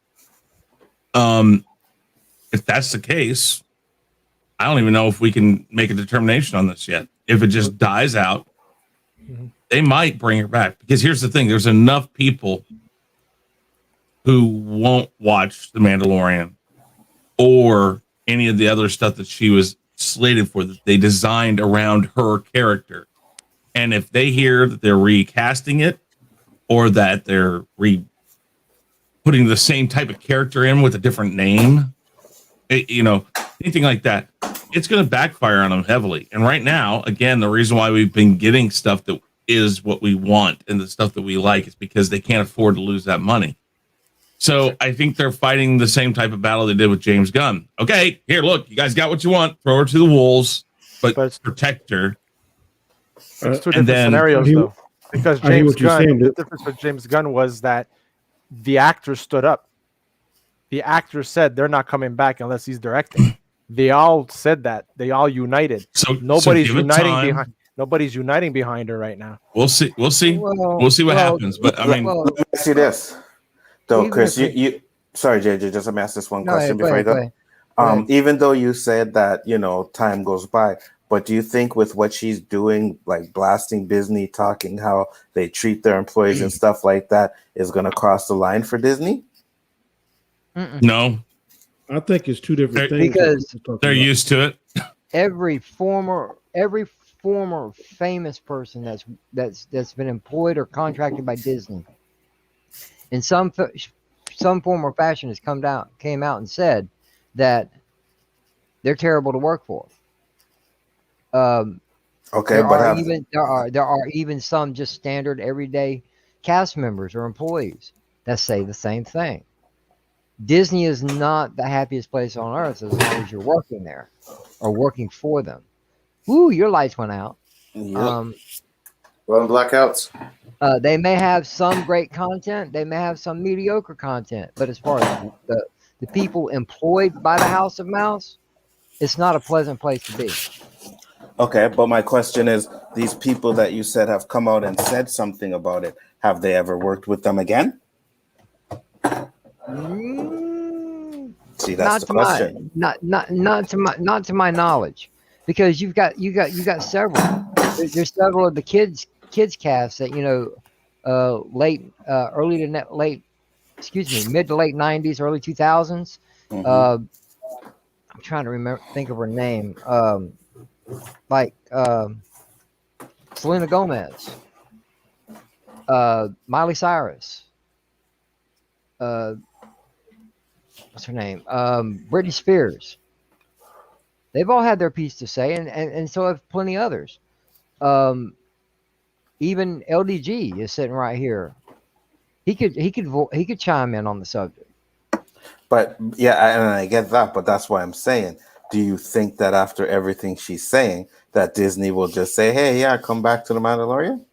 If that's the case, I don't even know if we can make a determination on this yet. If it just dies out, they might bring her back. Because here's the thing: there's enough people who won't watch The Mandalorian or any of the other stuff that she was slated for, that they designed around her character. And if they hear that they're recasting it, or that they're putting the same type of character in with a different name, anything like that, it's going to backfire on them heavily. And right now, again, the reason why we've been getting stuff that is what we want and the stuff that we like is because they can't afford to lose that money. So I think they're fighting the same type of battle they did with James Gunn. Okay, here, look, you guys got what you want. Throw her to the wolves, but protect her. It's two different scenarios, though. Because James Gunn, the difference with James Gunn was that the actors stood up. The actors said they're not coming back unless he's directing. They all said that. They all united. So nobody's uniting behind her right now. We'll see. We'll see what happens. But I mean, let me see this, though, Chris. You sorry, JJ. Just let me ask this one question before you go. Even though you said that time goes by. But do you think with what she's doing, like blasting Disney, talking how they treat their employees and stuff like that, is going to cross the line for Disney? No. I think it's two different things. Because they're used to it. Every former famous person that's been employed or contracted by Disney in some form or fashion came out and said that they're terrible to work for. Okay, there are even some just standard everyday cast members or employees that say the same thing. Disney is not the happiest place on earth as long as you're working there or working for them. Ooh, your lights went out. Running blackouts. They may have some great content. They may have some mediocre content. But as far as the people employed by the House of Mouse, it's not a pleasant place to be. Okay, but my question is, these people that you said have come out and said something about it, have they ever worked with them again? See, that's the question. Not to my knowledge, because you got several. There's several of the kids casts that mid to late 90s, early 2000s. I'm trying to think of her name. Selena Gomez. Miley Cyrus. What's her name? Britney Spears. They've all had their piece to say, and so have plenty others. Even LDG is sitting right here. He could chime in on the subject. But yeah, and I get that, but that's why I'm saying, do you think that after everything she's saying, that Disney will just say, hey, yeah, come back to The Mandalorian?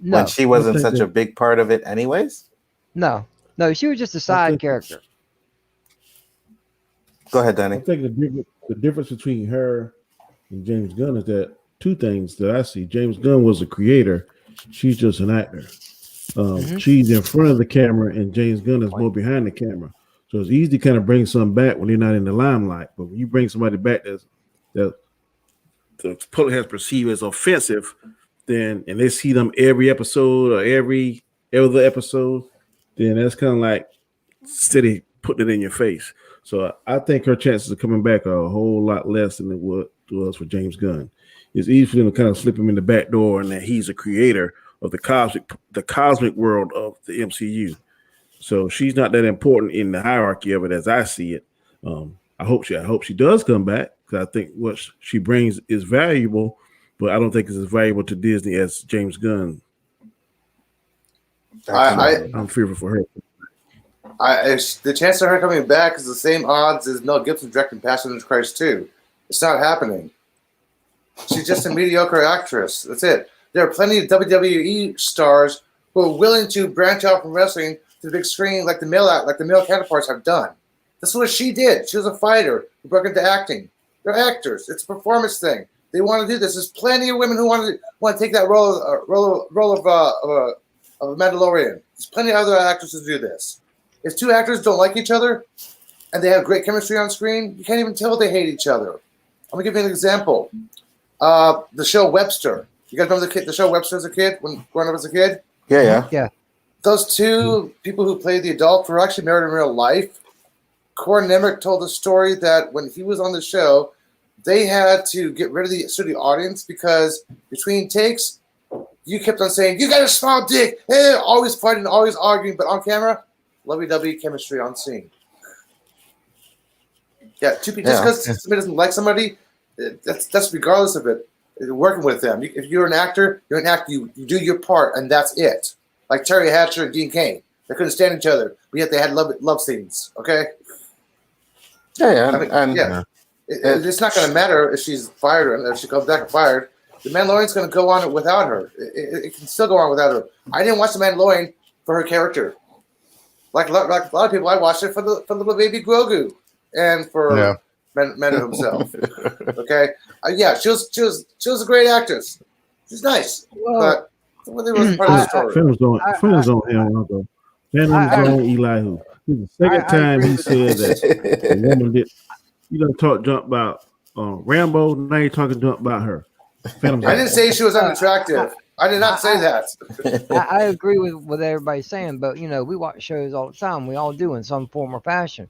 No. When she wasn't such a big part of it anyways? No, she was just a side character. Go ahead, Danny. I think the difference between her and James Gunn is that two things that I see. James Gunn was a creator. She's just an actor. She's in front of the camera, and James Gunn is more behind the camera. So it's easy to kind of bring something back when you're not in the limelight. But when you bring somebody back that the public has perceived as offensive, then and they see them every episode or every other episode, then that's kind of like steady putting it in your face. So I think her chances of coming back are a whole lot less than it was for James Gunn. It's easy for them to kind of slip him in the back door, and that he's a creator of the cosmic world of the MCU. So she's not that important in the hierarchy of it as I see it. I hope she does come back, because I think what she brings is valuable, but I don't think it's as valuable to Disney as James Gunn. I'm fearful for her. The chance of her coming back is the same odds as Mel Gibson directing Passion of Christ 2. It's not happening. She's just a mediocre actress. That's it. There are plenty of WWE stars who are willing to branch out from wrestling to the big screen, like the male counterparts have done. That's what she did. She was a fighter who broke into acting. They're actors. It's a performance thing. They want to do this. There's plenty of women who want to take that role of a Mandalorian. There's plenty of other actresses who do this. If two actors don't like each other and they have great chemistry on screen, you can't even tell they hate each other. I'm gonna give you an example. The show Webster. You guys remember the show Webster as a kid, when growing up as a kid? Yeah. Those two people who played the adult were actually married in real life. Corin Nemrick told the story that when he was on the show, they had to get rid of the studio audience because between takes, you kept on saying, "You got a small dick," always fighting, always arguing, but on camera, lovey-dovey chemistry on scene. Yeah, just because somebody doesn't like somebody, that's regardless of it. You're working with them. If you're an actor, you're an actor. You do your part, and that's it. Like Terry Hatcher and Dean Cain, they couldn't stand each other, but yet they had love scenes. Okay. It's not going to matter if she's fired or if she comes back fired. The Mandalorian's going to go on without her. It can still go on without her. I didn't watch The Mandalorian for her character. Like a lot of people, I watched it for little baby Grogu and for Mando himself. Okay, she was a great actress. She's nice, but it wasn't part of the story. Films on him. Films on Elihu. This is the second time he said that the woman did. You done talk junk about Rambo. Now you're talking junk about her. I didn't say she was unattractive. I did not say that. I agree with what everybody's saying, but we watch shows all the time. We all do in some form or fashion.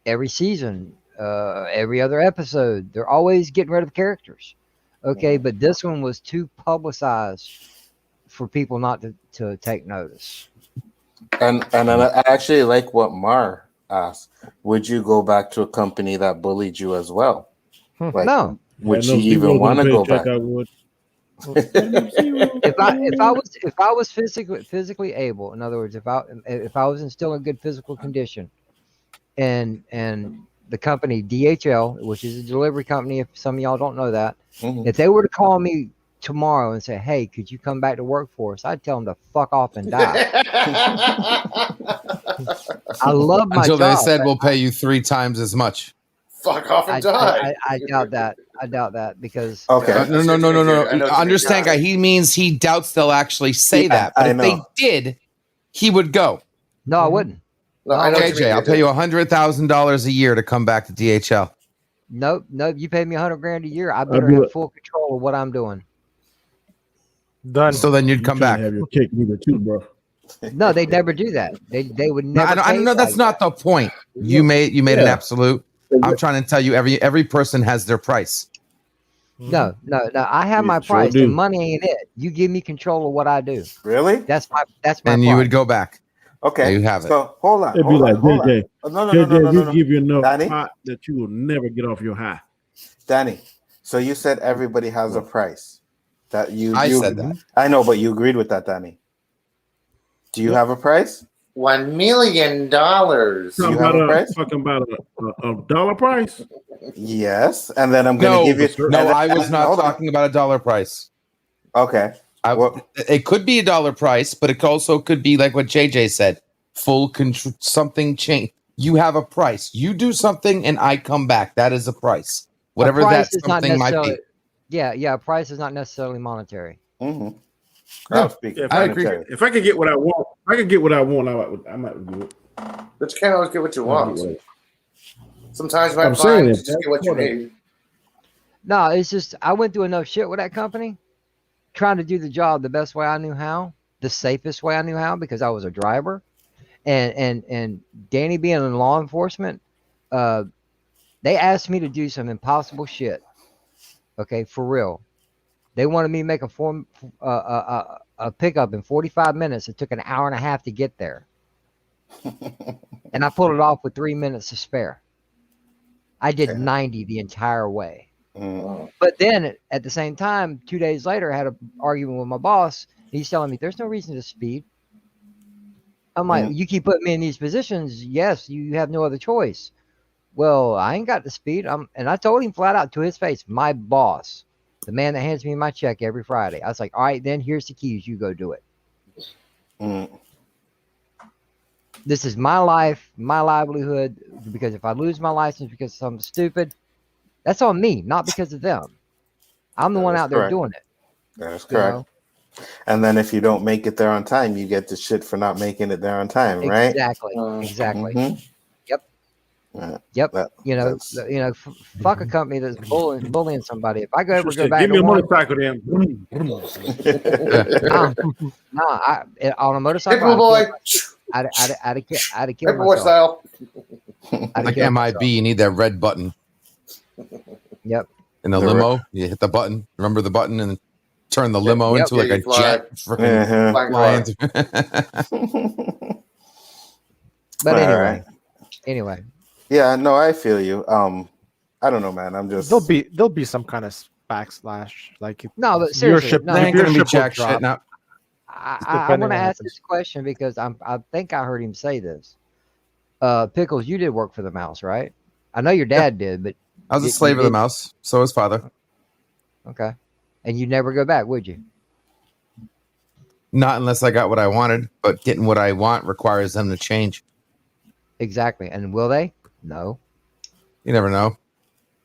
Every season, every other episode, they're always getting rid of characters. Okay, but this one was too publicized for people not to take notice. And I actually like what Mar asked. Would you go back to a company that bullied you as well? Like, no. Would you even want to go back? I would. if I was physically able, in other words, if I was still in good physical condition, and the company DHL, which is a delivery company, if some of y'all don't know that, if they were to call me tomorrow and say, "Hey, could you come back to work for us?" I'd tell them to fuck off and die. I love my until job. They said we'll pay you 3 times as much. Fuck off and die. I doubt that. I doubt that because No. Understand, guy. He means he doubts they'll actually say that. But if they did, he would go. No, I wouldn't. No, okay, Jay, I'll pay you $100,000 a year to come back to DHL. Nope. You pay me $100,000 a year. I better have full control of what I'm doing. Done. So then you'd come back. Have your cake either too, bro. No, they'd never do that. They would never. I don't know. That's not the point. You made an absolute. I'm trying to tell you, every person has their price. No. I have my sure price. do. The money ain't it. You give me control of what I do. Really? That's my And price. you would go back. Okay. There you have it. So hold on. It'd be like JJ. No. JJ, we give you enough Danny? pot that you will never get off your high. Danny, so you said everybody has a price. That I said that. I know, but you agreed with that, Danny. Do you have a price? $1 million. You have a price? Talking about a dollar price? Yes. And then I'm going to give you. No, I was not talking about a dollar price. Okay. It could be a dollar price, but it also could be like what JJ said, full control, something change. You have a price. You do something, and I come back. That is a price, whatever that something might be. Yeah. Price is not necessarily monetary. Mm-hmm. I agree. If I could get what I want, I might do it. But you can't always get what you want. Sometimes you I'm might saying find it, to just get what you need. No, it's just I went through enough shit with that company, trying to do the job the best way I knew how, the safest way I knew how, because I was a driver, and Danny being in law enforcement, they asked me to do some impossible shit. Okay, for real. They wanted me to make a pickup in 45 minutes. It took an hour and a half to get there, and I pulled it off with 3 minutes to spare. I did 90 the entire way. But then at the same time, 2 days later, I had an argument with my boss. He's telling me there's no reason to speed. I'm like, you keep putting me in these positions. Yes, you have no other choice. Well, I ain't got the speed. And I told him flat out to his face, my boss, the man that hands me my check every Friday. I was like, all right, then here's the keys. You go do it. This is my life, my livelihood. Because if I lose my license because of something stupid, that's on me, not because of them. I'm the one out there doing it. That is correct. And then if you don't make it there on time, you get the shit for not making it there on time, right? Exactly. Yep. Fuck a company that's bullying somebody. If I ever go back, give me a motorcycle, then. On a motorcycle, Paper boy. I'd have killed Paper boy myself. style. Like MIB, you need that red button. Yep. In the limo, you hit the button. Remember the button and turn the limo into like a jet. But anyway. Yeah, no, I feel you. I don't know, man. I'm just there'll be some kind of backslash. Like no, but seriously, there ain't gonna be jack shit now. I want to ask this question because I think I heard him say this. Pickles, you did work for the mouse, right? I know your dad did, but I was a slave of the mouse. So was father. Okay, and you never go back, would you? Not unless I got what I wanted, but getting what I want requires them to change. Exactly, and will they? No. You never know,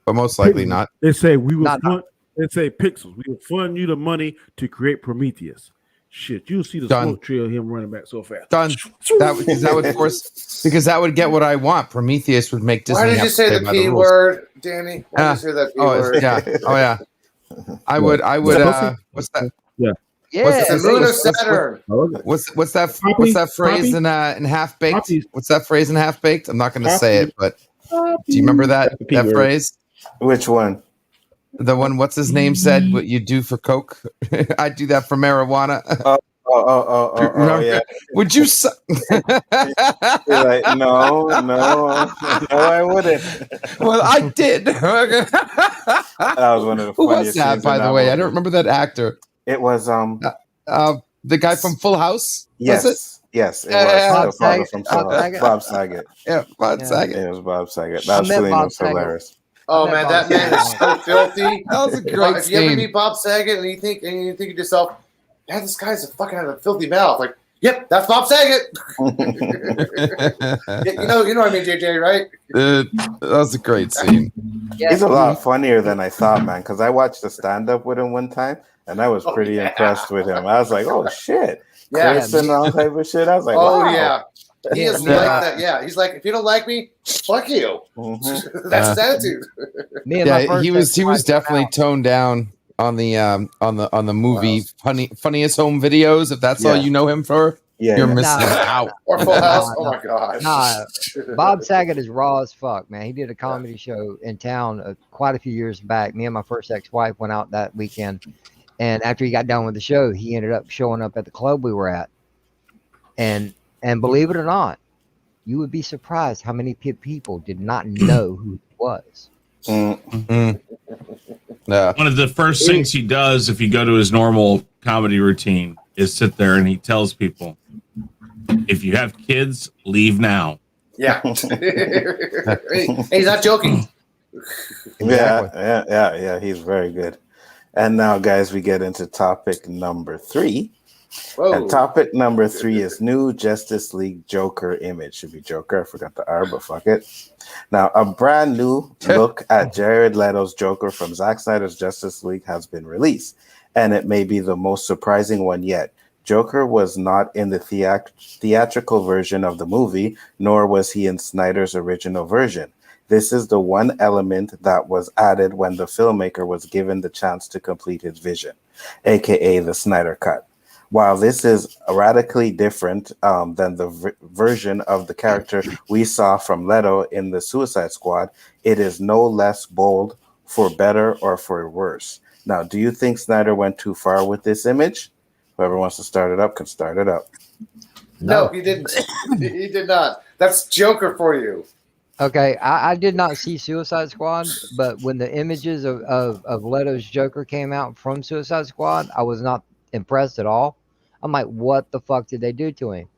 but most likely not. They say we will fund. They say Pixels. We will fund you the money to create Prometheus. Shit, you'll see the smoke trail of him running back so fast. Done. That would force because that would get what I want. Prometheus would make Disney. Why did you say the P word, Danny? Why did you say that P word? Yeah. Oh yeah. I would. What's that? Yeah. Yeah. The moon of Saturn. What's that phrase in Half Baked? What's that phrase in Half Baked? I'm not going to say it, but do you remember that phrase? Which one? The one. What's his name said? What you do for coke? I do that for marijuana. Oh, yeah. Would you? Like, no, I wouldn't. Well, I did. That was one of the funniest. Who was that, by the way? I don't remember that actor. It was the guy from Full House. Yes, was it? Yes, it was Bob Saget. Yeah, Bob Saget. It was Bob Saget. That was hilarious. Oh man, that man is so filthy. That was a great If you ever meet Bob Saget and you think to yourself, man, this guy's has a filthy mouth. Like, yep, that's Bob Saget. you know what I mean, JJ, right? That was a great scene. He's a lot funnier than I thought, man. Because I watched a stand-up with him one time, and I was pretty impressed with him. I was like, oh shit, Chris and all type of shit. I was like, wow. Yeah. He is like that. Yeah, he's like, if you don't like me, fuck you. Mm-hmm. That's his attitude. He was definitely toned down on the movie funniest home videos. If that's all you know him for, Yeah, You're yeah. missing Nah. out. Or Full House. Nah, Oh my gosh. Nah, Bob Saget is raw as fuck, man. He did a comedy show in town quite a few years back. Me and my first ex-wife went out that weekend, and after he got done with the show, he ended up showing up at the club we were at. And believe it or not, you would be surprised how many people did not know who he was. Mm. Yeah. One of the first things he does if you go to his normal comedy routine is sit there and he tells people, if you have kids, leave now. Yeah. He's not joking. Yeah. He's very good. And now, guys, we get into topic number 3. Whoa. And topic number 3 is new Justice League Joker image. Should be Joker. I forgot the R, but fuck it. Now, a brand new look at Jared Leto's Joker from Zack Snyder's Justice League has been released, and it may be the most surprising one yet. Joker was not in the theatrical version of the movie, nor was he in Snyder's original version. This is the one element that was added when the filmmaker was given the chance to complete his vision, aka the Snyder Cut. While this is radically different than the version of the character we saw from Leto in the Suicide Squad, it is no less bold, for better or for worse. Now, do you think Snyder went too far with this image? Whoever wants to start it up can start it up. No, he didn't. He did not. That's Joker for you. Okay, I did not see Suicide Squad, but when the images of Leto's Joker came out from Suicide Squad, I was not impressed at all. I'm like, what the fuck did they do to him?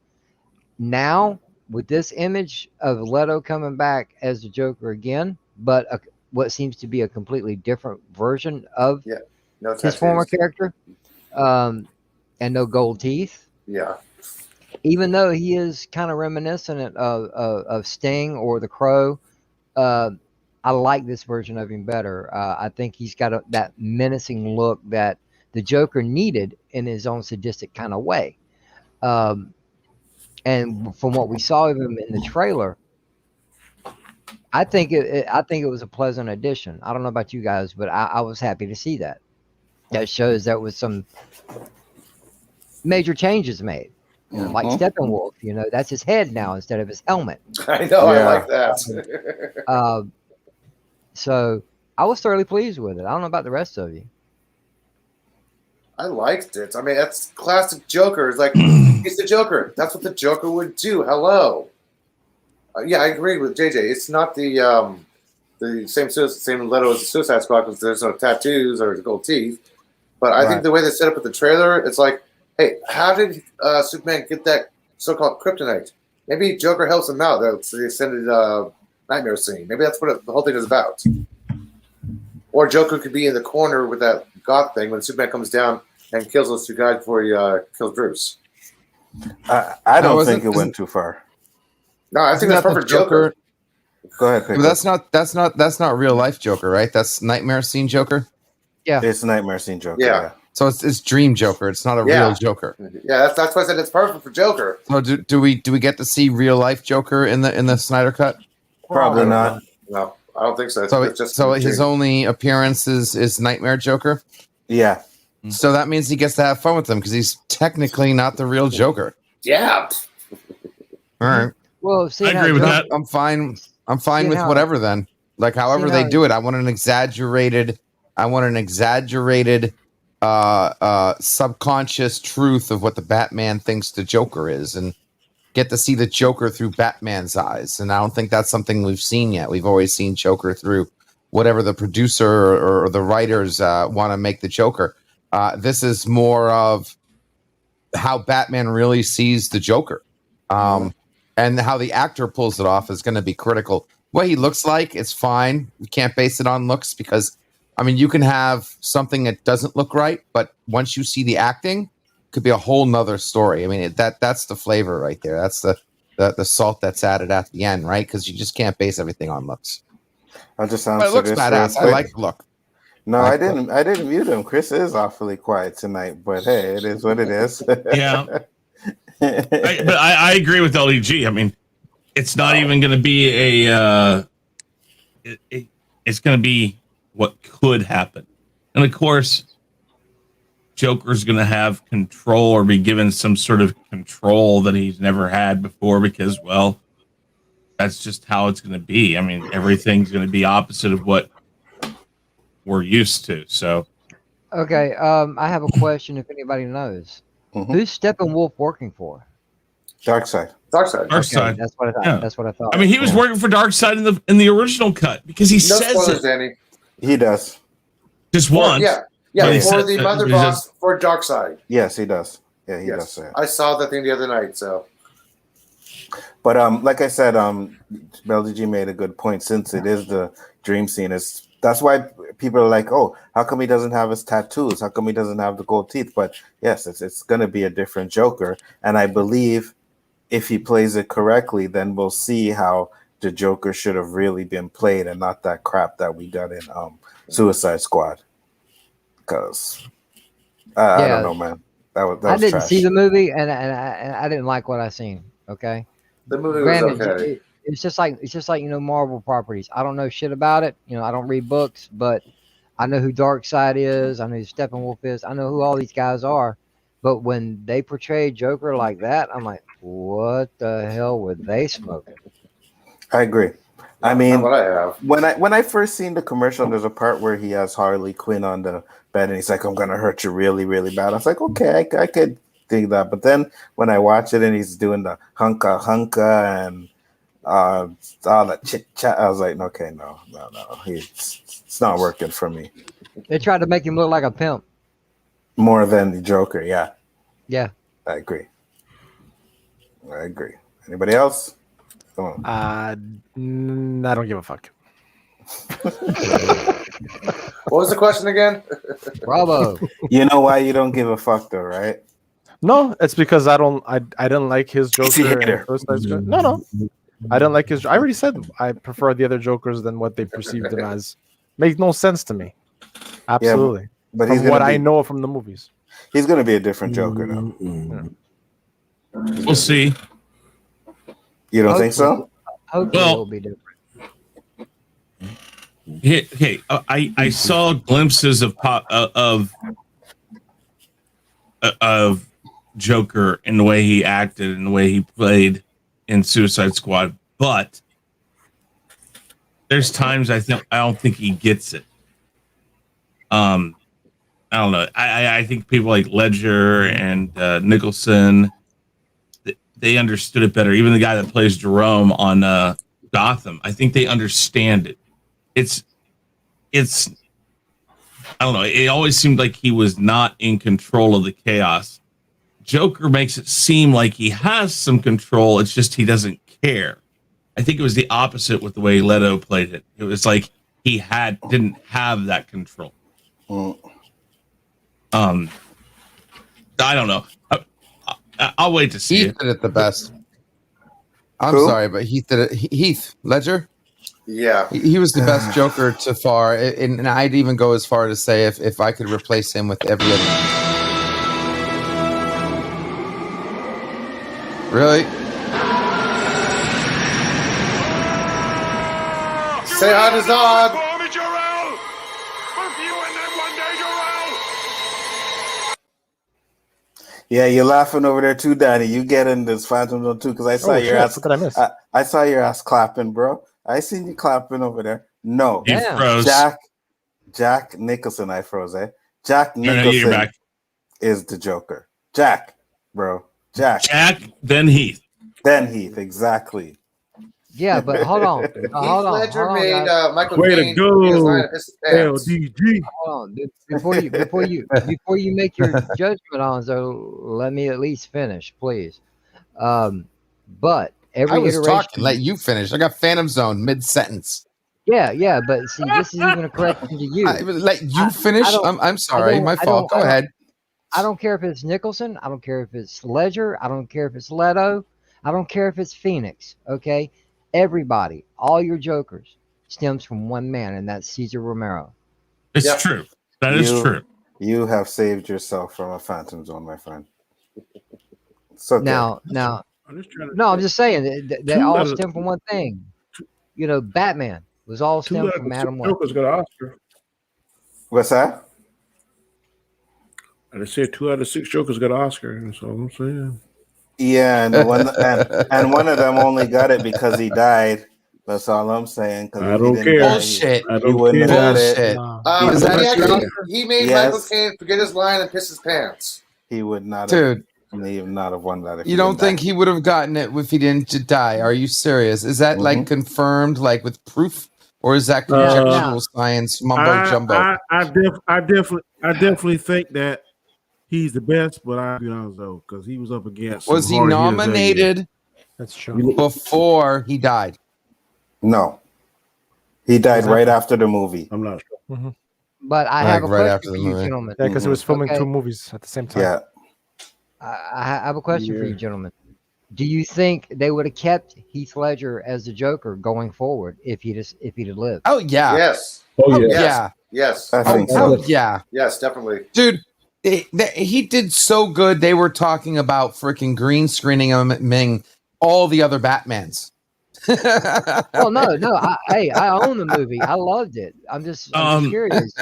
Now, with this image of Leto coming back as the Joker again, but what seems to be a completely different version of his former character, and no gold teeth. Yeah. Even though he is kind of reminiscent of Sting or the Crow, I like this version of him better. I think he's got that menacing look that the Joker needed in his own sadistic kind of way. And from what we saw of him in the trailer, I think it was a pleasant addition. I don't know about you guys, but I was happy to see that. That shows there was some major changes made. You know, like Steppenwolf, that's his head now instead of his helmet. I know, I like that. So I was thoroughly pleased with it. I don't know about the rest of you. I liked it. I mean, that's classic Joker. It's like, he's the Joker. That's what the Joker would do. Hello. Yeah, I agree with JJ. It's not the same Leto as the Suicide Squad because there's no tattoos or gold teeth. But I think the way they set up with the trailer, it's like, hey, how did Superman get that so-called kryptonite? Maybe Joker helps him out. That's the extended nightmare scene. Maybe that's what the whole thing is about. Or Joker could be in the corner with that goth thing when Superman comes down and kills those 2 guys before he kills Bruce. I don't think it went too far. No, I think that's perfect Joker. Go ahead, Pickle. That's not real life Joker, right? That's nightmare scene Joker. Yeah, it's nightmare scene Joker. Yeah. So it's dream Joker. It's not a real Joker. Yeah, that's why I said it's perfect for Joker. So do we get to see real life Joker in the Snyder Cut? Probably not. No, I don't think so. So his only appearance is Nightmare Joker. Yeah. So that means he gets to have fun with them because he's technically not the real Joker. Yeah. All right. Well, see, I agree with that. I'm fine. I'm fine with whatever then. Like however they do it. I want an exaggerated subconscious truth of what the Batman thinks the Joker is, and get to see the Joker through Batman's eyes. And I don't think that's something we've seen yet. We've always seen Joker through whatever the producer or the writers want to make the Joker. This is more of how Batman really sees the Joker. And how the actor pulls it off is going to be critical. What he looks like, it's fine. We can't base it on looks because, I mean, you can have something that doesn't look right, but once you see the acting, it could be a whole nother story. I mean, that's the flavor right there. That's the salt that's added at the end, right? Because you just can't base everything on looks. I'll just But it looks badass. I like the look. No, I didn't mute him. Chris is awfully quiet tonight, but hey, it is what it is. Yeah. But I agree with LDG. I mean, it's not even going to be it's going to be what could happen. And of course, Joker's going to have control or be given some sort of control that he's never had before because, well, that's just how it's going to be. I mean, everything's going to be opposite of what we're used to. So, Okay, I have a question. If anybody knows, who's Steppenwolf working for? Darkseid. Darkseid. Darkseid. That's what I thought. Yeah. That's what I thought. I mean, he was working for Darkseid in the original cut because he No says spoilers, it Danny. He does. just once. Yeah, But he for said the that mother he boss just- for Darkseid. Yes, he does. Yeah, he does Yes, say it. I saw that thing the other night. So But like I said, LDG made a good point. Since it is the dream scene, that's why people are like, "Oh, how come he doesn't have his tattoos? How come he doesn't have the gold teeth?" But yes, it's going to be a different Joker, and I believe if he plays it correctly, then we'll see how the Joker should have really been played, and not that crap that we got in Suicide Squad. Because I don't know, man. That was I didn't trash. see the movie, and I didn't like what I seen. Okay, the movie granted, was okay. it's just like Marvel properties. I don't know shit about it. I don't read books, but I know who Darkseid is. I know who Steppenwolf is. I know who all these guys are. But when they portray Joker like that, I'm like, what the hell were they smoking? I agree. I mean, what I have. when I first seen the commercial, there's a part where he has Harley Quinn on the bed, and he's like, "I'm gonna hurt you really, really bad." I was like, "Okay, I could dig that." But then when I watch it, and he's doing the hunka and all that chit chat, I was like, "Okay, no, it's not working for me." They tried to make him look like a pimp. More than the Joker, yeah. Yeah. I agree. Anybody else? Come on. I don't give a fuck. What was the question again? Bravo. You know why you don't give a fuck, though, right? No, it's because I didn't like his Joker. hater. No, I didn't like his. I already said I prefer the other Jokers than what they perceived him as. Makes no sense to me. Absolutely. But From what I know from the movies, he's gonna be a different Joker, though. We'll see. You don't think so? Hopefully Well, it'll be different. Hey, I saw glimpses of Joker in the way he acted and the way he played in Suicide Squad, but there's times I don't think he gets it. I don't know. I think people like Ledger and Nicholson, they understood it better. Even the guy that plays Jerome on Gotham, I think they understand it. It's I don't know. It always seemed like he was not in control of the chaos. Joker makes it seem like he has some control. It's just he doesn't care. I think it was the opposite with the way Leto played it. It was like he didn't have that control. I don't know. I'll wait to see. Heath did it the best. I'm Who? sorry, but Heath did it. Heath Ledger. Yeah. He was the best Joker so far, and I'd even go as far to say if I could replace him with every other. Really? Say hi to Zod. Yeah, you're laughing over there too, Danny. You get in this Phantom Zone too, because I saw your ass. What did I miss? I saw your ass clapping, bro. I seen you clapping over there. No, You froze. Jack Nicholson. I froze. Jack No, Nicholson you're back. is the Joker. Jack, bro. Jack, then Heath. then Heath. Exactly. Yeah, but hold on. Heath Hold on. Ledger Hold on, made guys. Michael Way to Caine go, be his line of his pants. LDG. Hold on. Before you make your judgment on, so let me at least finish, please. But every I was iteration. talking. Let you finish. I got Phantom Zone mid sentence. Yeah, but see, this is even a correction to you. Let you finish. I'm sorry, my fault. Go ahead. I don't care if it's Nicholson. I don't care if it's Ledger. I don't care if it's Leto. I don't care if it's Phoenix. Okay, everybody, all your Jokers stems from one man, and that's Cesar Romero. It's true. That is true. You have saved yourself from a Phantom Zone, my friend. So Now, I'm just saying they all stem from one thing. You know, Batman was all stemmed from Adam West. Joker's got an Oscar. what's that? I just said 2 out of 6 Jokers got an Oscar. That's all I'm saying. Yeah, and one of them only got it because he died. That's all I'm saying. Because I if he don't didn't care. die, Bullshit. I he don't wouldn't have care. got it. Bullshit. No. Is that He true? actually he made Yes. Michael Caine forget his line and piss his pants. He would not have. Dude, He would not have won that. If you he don't didn't die. think he would have gotten it if he didn't die? Are you serious? Is that like confirmed, like with proof, or is that conjectural science mumbo jumbo? I definitely think that he's the best, but I'll be honest though, because he was up against. Was he some hard hitters that year. nominated That's true. before he died? No, he died right after the movie. I'm not sure. Mm-hmm. But I Like have a right question after for the you, movie. gentlemen. Yeah, because he was filming Okay. 2 movies at the same time. Yeah, I have a question for Yeah. you, gentlemen. Do you think they would have kept Heath Ledger as the Joker going forward if he'd have lived? Oh yeah. Yes. Oh Oh yeah. Yes. yeah. Yes. I think so. Oh yeah. Yes, definitely. Dude, he did so good. They were talking about freaking green screening him all the other Batmans. Well, no. I own the movie. I loved it. I'm just curious.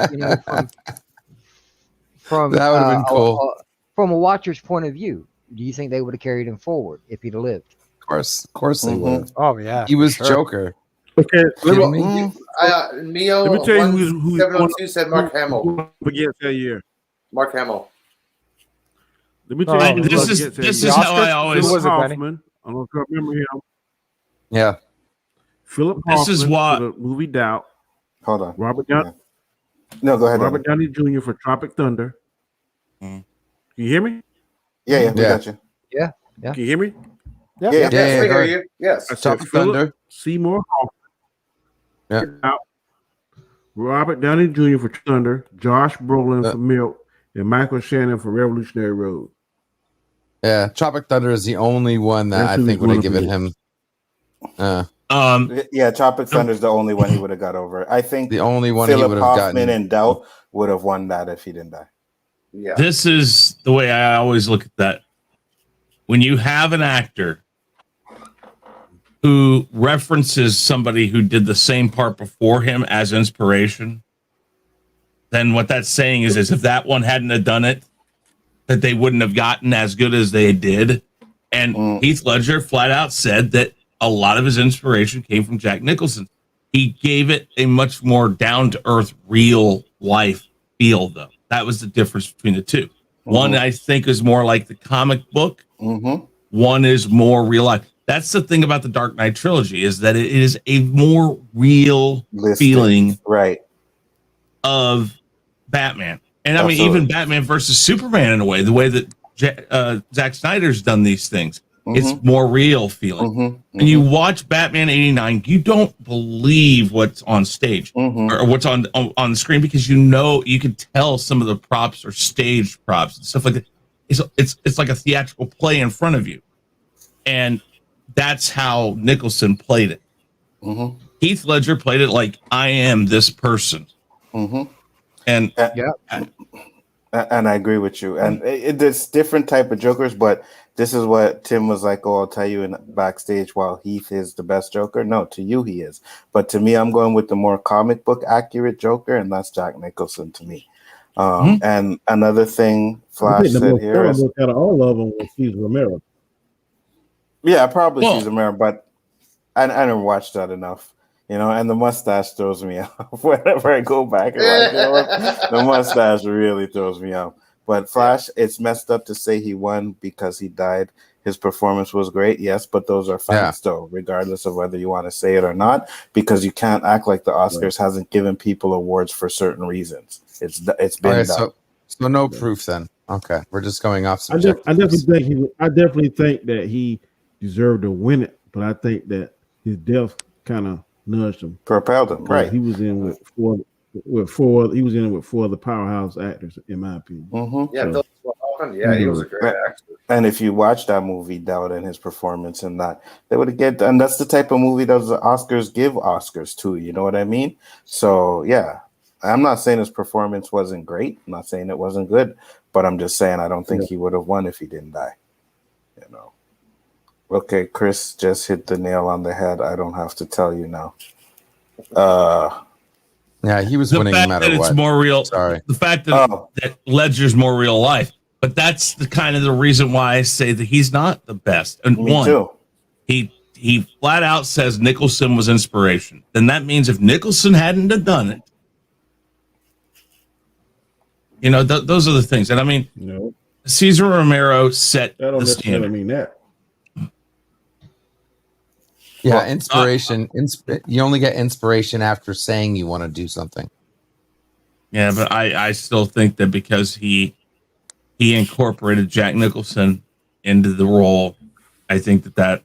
From That would have been cool. From a watcher's point of view, do you think they would have carried him forward if he'd have lived? Of course they would have. Oh yeah. He was sure. Joker. Okay, Kidding me? Neo let me tell you who 702 said Mark Hamill. up against that year. Mark Hamill. Let me tell you who This up is against that this year. is how I Oscar? always. Who was it, Benny? Hoffman. I don't know if you remember him. Yeah. Philip This Hoffman is why- for the movie Doubt. Hold on. Robert Downey. No, go ahead. Robert Evan. Downey Jr. for Tropic Thunder. Mhm. Can you hear me? Yeah, we Yeah. got you. Yeah. Can you hear me? Yeah, Yeah, Yes, I go hear ahead. you. Yes. I said Tropic Philip Thunder. Seymour Hoffman. Yeah. Doubt. Robert Downey Jr. for Thunder. Josh Brolin for Milk. And Michael Shannon for Revolutionary Road. Yeah. Tropic Thunder is the only one that That's I who think he's would have gonna given him Yeah, Tropic Thunder's the only one he would have got over. I think the only one he Philip would have Hoffman gotten. and Doubt would have won that if he didn't die. Yeah. This is the way I always look at that. When you have an actor who references somebody who did the same part before him as inspiration, then what that's saying is if that one hadn't have done it, that they wouldn't have gotten as good as they did. And Heath Ledger flat out said that a lot of his inspiration came from Jack Nicholson. He gave it a much more down-to-earth, real life feel, though. That was the difference between the two. One, I think, is more like the comic book. One is more real life. That's the thing about the Dark Knight trilogy, is that it is a more real feeling right of Batman. And I mean, Absolutely. even Batman versus Superman in a way, the way that Zack Snyder's done these things, it's more real feeling. When you watch Batman 89, you don't believe what's on stage or what's on the screen, because you can tell some of the props are staged props and stuff like that. It's like a theatrical play in front of you. And that's how Nicholson played it. Heath Ledger played it like, I am this person. And and I agree with you. And it's different type of Jokers, but this is what Tim was like, oh, I'll tell you in backstage, while Heath is the best Joker. No, to you he is. But to me, I'm going with the more comic book accurate Joker, and that's Jack Nicholson to me. And another thing Flash said here is, out of all of them was Cesar Romero. yeah, probably Cesar Romero, but I never watched that enough. You know, and the mustache throws me off whenever I go back and watch it. The mustache really throws me off. But Flash, it's messed up to say he won because he died. His performance was great, yes, but those are facts, though, regardless of whether you want to say it or not, because you can't act like the Oscars hasn't given people awards for certain reasons. It's been done. So no proof then. Okay, we're just going off I definitely think that he deserved to win it, but I think that his death kind of nudged him, propelled him. Right, he was in with four. He was in with 4 of the powerhouse actors, in my opinion. Yeah, he was a great actor. And if you watch that movie, Doubt, and his performance in that, they would get. And that's the type of movie that the Oscars give Oscars to. You know what I mean? So yeah, I'm not saying his performance wasn't great. I'm not saying it wasn't good, but I'm just saying I don't think he would have won if he didn't die. You know. Okay, Chris just hit the nail on the head. I don't have to tell you now. Yeah, he was The winning no fact matter that it's what. more real. Sorry. The fact that Ledger's more real life. But that's the kind of the reason why I say that he's not the best. And Me too. he flat out says Nicholson was inspiration. Then that means if Nicholson hadn't have done it, you know, those are the things. And I mean, No, Cesar Romero set that don't the necessarily standard. mean that. Yeah, Well, inspiration. You only get inspiration after saying you want to do something. Yeah, but I still think that because he incorporated Jack Nicholson into the role, I think that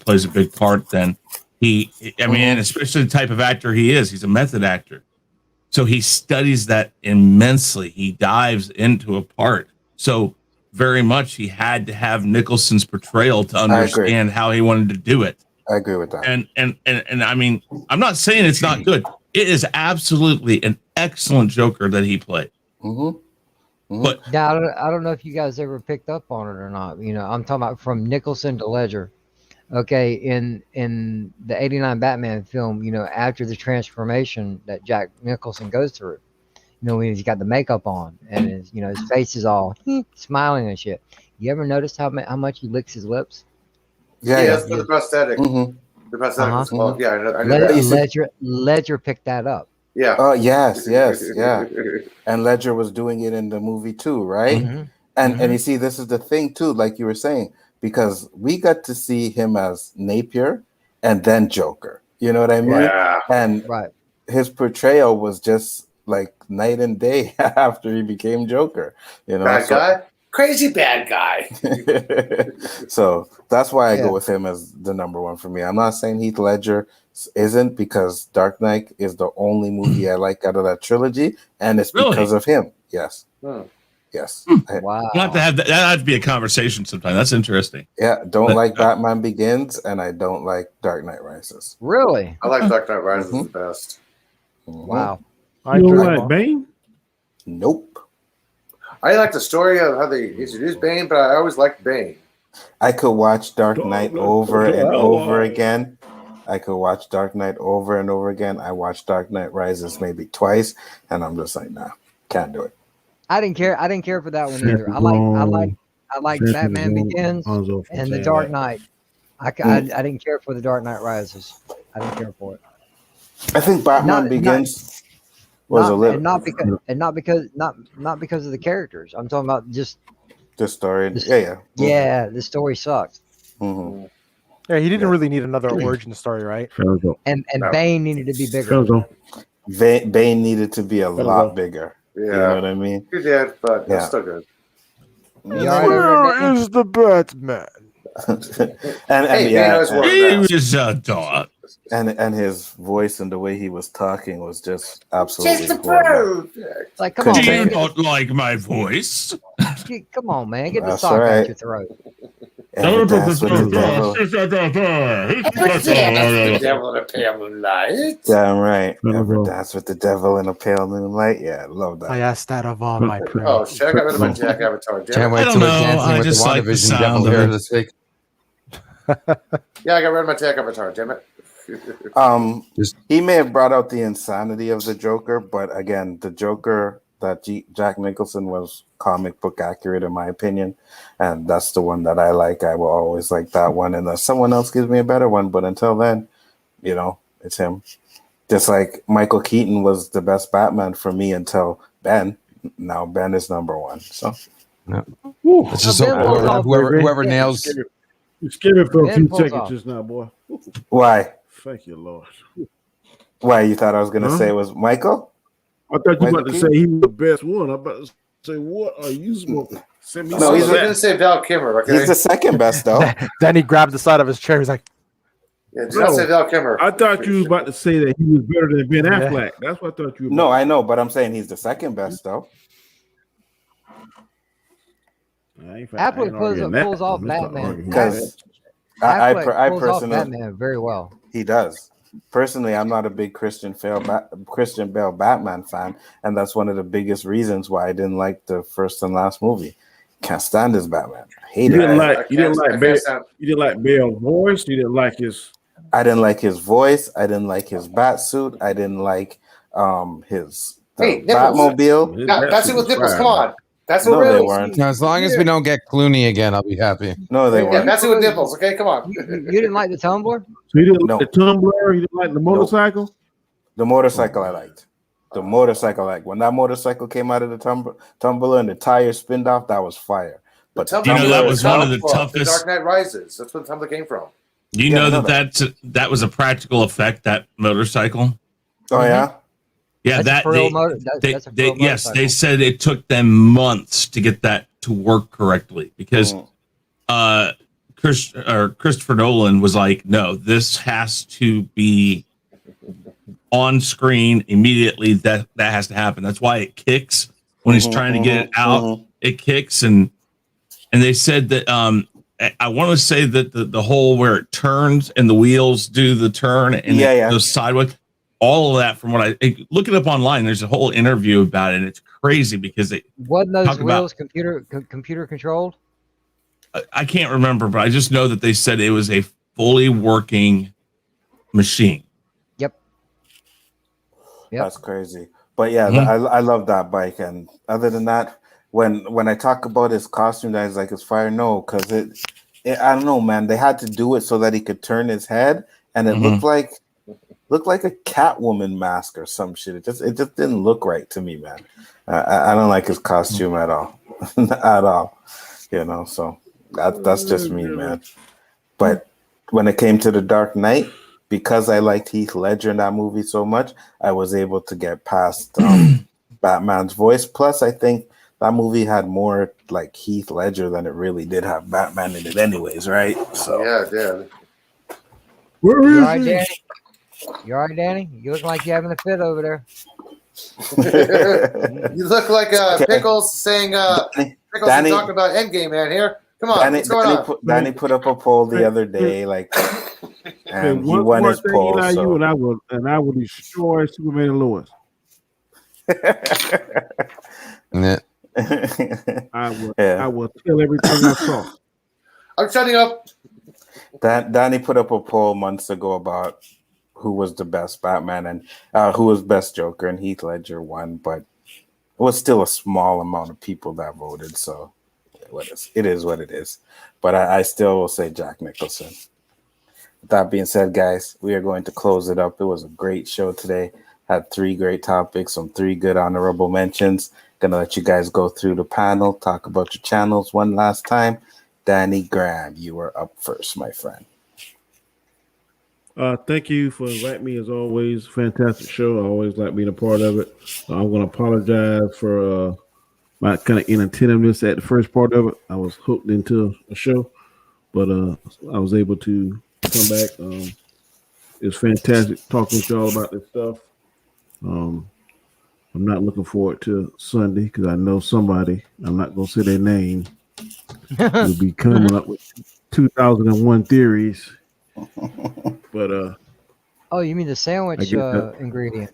plays a big part. Then and especially the type of actor he is, he's a method actor. So he studies that immensely. He dives into a part. So very much he had to have Nicholson's portrayal to understand how he wanted to do it. I agree with that. And I mean, I'm not saying it's not good. It is absolutely an excellent Joker that he played. But now I don't know if you guys ever picked up on it or not. You know, I'm talking about from Nicholson to Ledger. Okay, in the '89 Batman film, you know, after the transformation that Jack Nicholson goes through, you know, when he's got the makeup on and his, you know, his face is all smiling and shit. You ever notice how much he licks his lips? Yeah, that's for the prosthetic. The prosthetic was called. Yeah, I know that. Ledger picked that up. Yeah. Oh yes, yeah. And Ledger was doing it in the movie too, right? And you see, this is the thing too, like you were saying, because we got to see him as Napier and then Joker. You know what I mean? Yeah. And his portrayal was just like night and day after he became Joker. You know, bad guy, crazy bad guy. So that's why I go with him as the number one for me. I'm not saying Heath Ledger isn't, because Dark Knight is the only movie I like out of that trilogy, and it's because of him. Yes. Yes. Wow. We'll have to have that has to be a conversation sometime. That's interesting. Yeah, don't like Batman Begins, and I don't like Dark Knight Rises. Really? I like Dark Knight Rises the best. Wow. You don't like Bane? Nope. I like the story of how they introduced Bane, but I always liked Bane. I could watch Dark Knight over and over again. I could watch Dark Knight over and over again. I watched Dark Knight Rises maybe twice, and I'm just like, nah, can't do it. I didn't care for that one either. I like Batman Begins and The Dark Knight. I didn't care for The Dark Knight Rises. I didn't care for it. I think Batman Begins was a little not because of the characters. I'm talking about just the story. Yeah, the story sucked. Yeah, he didn't really need another origin story, right? And Bane needed to be bigger. Bane needed to be a lot bigger. Yeah, you know what I mean? He did, but it's still good. Where is the Batman? he was a dog. And his voice and the way he was talking was just absolutely perfect. Like, come on, do man. you not like my voice? Come on, man. Get the That's sock right. out your throat. That's with the devil. The devil in a pale moonlight. Damn right. Ever dance with the devil in a pale moonlight? Yeah, love that. I asked that of all my friends. Oh, shit, I got rid of my Jack Avatar. Can't wait till we're dancing with the WandaVision devil here this week. Yeah, I got rid of my Jack Avatar, damn it. He may have brought out the insanity of the Joker, but again, the Joker that Jack Nicholson was comic book accurate in my opinion, and that's the one that I like. I will always like that one, unless someone else gives me a better one. But until then, you know, it's him. Just like Michael Keaton was the best Batman for me until Ben. Now Ben is number one. So it's just whoever nails. You scared me for a few seconds just now, boy. Why? Thank you, Lord. Why, you thought I was going to say it was Michael? I thought you were about to say he was the best one. I'm about to say, what are you smoking? No, he's going to say Val Kilmer. Okay? He's the second best, though. Then he grabbed the side of his chair. He's like, yeah, do not say Val Kilmer. I thought you was about to say that he was better than Ben Affleck. That's what I thought you were No, I know, but I'm saying he's the second best, though. Affleck pulls off Batman. Because I personally, Batman very well. He does. Personally, I'm not a big Christian Bale Batman fan, and that's one of the biggest reasons why I didn't like the first and last movie. Can't stand his Batman. I hate it. You didn't like Bale's voice. You didn't like his. I didn't like his voice. I didn't like his bat suit. I didn't like his Hey, nipples. Batmobile. That's it with nipples. Come on. That's No, what they real. weren't. Now, as long as we don't get Clooney again, I'll be happy. No, they Yeah, weren't. that's it with nipples. Okay, come on. You didn't like the tumbler? So you didn't No. like the tumbler? You didn't like the motorcycle? The motorcycle I liked. The motorcycle, like when that motorcycle came out of the tumbler and the tires spinned off, that was fire. But The you know, that was one of the Tumbler, toughest. The Dark Knight Rises. That's where the tumbler came from. Do you know that was a practical effect, that motorcycle? Oh yeah. Yeah, That's a for real that's a for real yes, motorcycle. they said it took them months to get that to work correctly because Christopher Nolan was like, no, this has to be on screen immediately. That has to happen. That's why it kicks when he's trying to get it out. It kicks, and they said that I want to say that the whole where it turns and the wheels do the turn and it goes sideways. All of that, from what I look it up online, there's a whole interview about it. And it's crazy because it wasn't those wheels computer controlled. I can't remember, but I just know that they said it was a fully working machine. Yep. That's crazy. But yeah, I love that bike. And other than that, when I talk about his costume, that is like it's fire. No, because it I don't know, man. They had to do it so that he could turn his head, and it looked like a Catwoman mask or some shit. It just didn't look right to me, man. I don't like his costume at all, at all. You know, so that's just me, man. But when it came to The Dark Knight, because I liked Heath Ledger in that movie so much, I was able to get past Batman's voice. Plus, I think that movie had more like Heath Ledger than it really did have Batman in it, anyways, right? So yeah. Where You is all right, he? Danny? You all right, Danny? You look like you're having a fit over there. You look like Pickles saying Pickles Danny, talking about Endgame, man. Here, come on, what's going on? Danny put up a poll the other day, like, and he one won more his thing, poll. Eli, So. you and I will destroy Superman and Lois. Yeah. I will tell everything I saw. I'm shutting up. Danny put up a poll months ago about who was the best Batman and who was best Joker, and Heath Ledger won, but it was still a small amount of people that voted. So it is what it is. But I still will say Jack Nicholson. With that being said, guys, we are going to close it up. It was a great show today. Had 3 great topics, some 3 good honorable mentions. Gonna let you guys go through the panel, talk about your channels one last time. Danny Graham, you are up first, my friend. Thank you for inviting me. As always, fantastic show. I always like being a part of it. I'm going to apologize for my kind of inattentiveness at the first part of it. I was hooked into a show, but I was able to come back. It's fantastic talking with y'all about this stuff. I'm not looking forward to Sunday because I know somebody, I'm not going to say their name, will be coming up with 2001 theories. But oh, you mean the sandwich ingredient?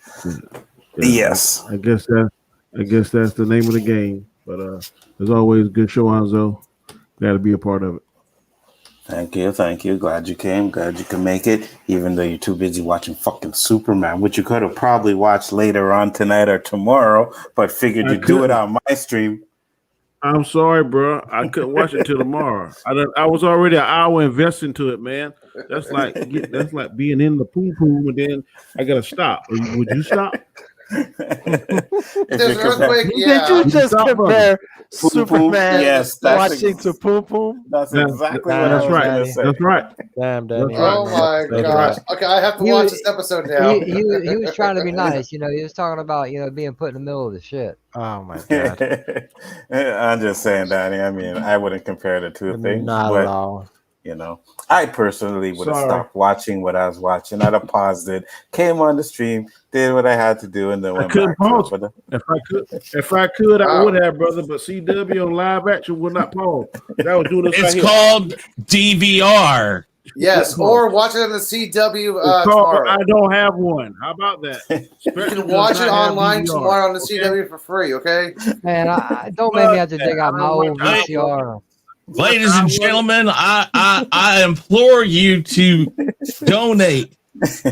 Yes. I guess that's the name of the game. But as always, good show, Anzo. Glad to be a part of it. Thank you. Glad you came. Glad you can make it, even though you're too busy watching fucking Superman, which you could have probably watched later on tonight or tomorrow, but figured you'd do it on my stream. I'm sorry, bro. I couldn't watch it till tomorrow. I was already an hour invested into it, man. That's like being in the pool and then I gotta stop. Would you stop? There's an earthquake. Yeah. Did you just compare Poom, Superman yes, watching to Poom Poom? That's exactly what I That's was right. gonna say. That's right. Damn, Danny. That's right. Oh my That's gosh. right. Okay, I have to watch this episode now. He was trying to be nice, you know. He was talking about being put in the middle of the shit. Oh my god. I'm just saying, Danny. I mean, I wouldn't compare the two things. Not but, at all. You know, I personally would have Sorry. stopped watching what I was watching. I'd have paused it, came on the stream, did what I had to do, and then went couldn't back pause. to it. If I could, I would have, brother. But CW on live action would not pause. That was doing this It's right here. called DVR. Yes, or watch it on the CW It's called tomorrow. I don't have one. How about that? You can watch it online tomorrow on the CW for free, okay? Man, I don't make me have to dig out my old VCR. Ladies and gentlemen, I implore you to donate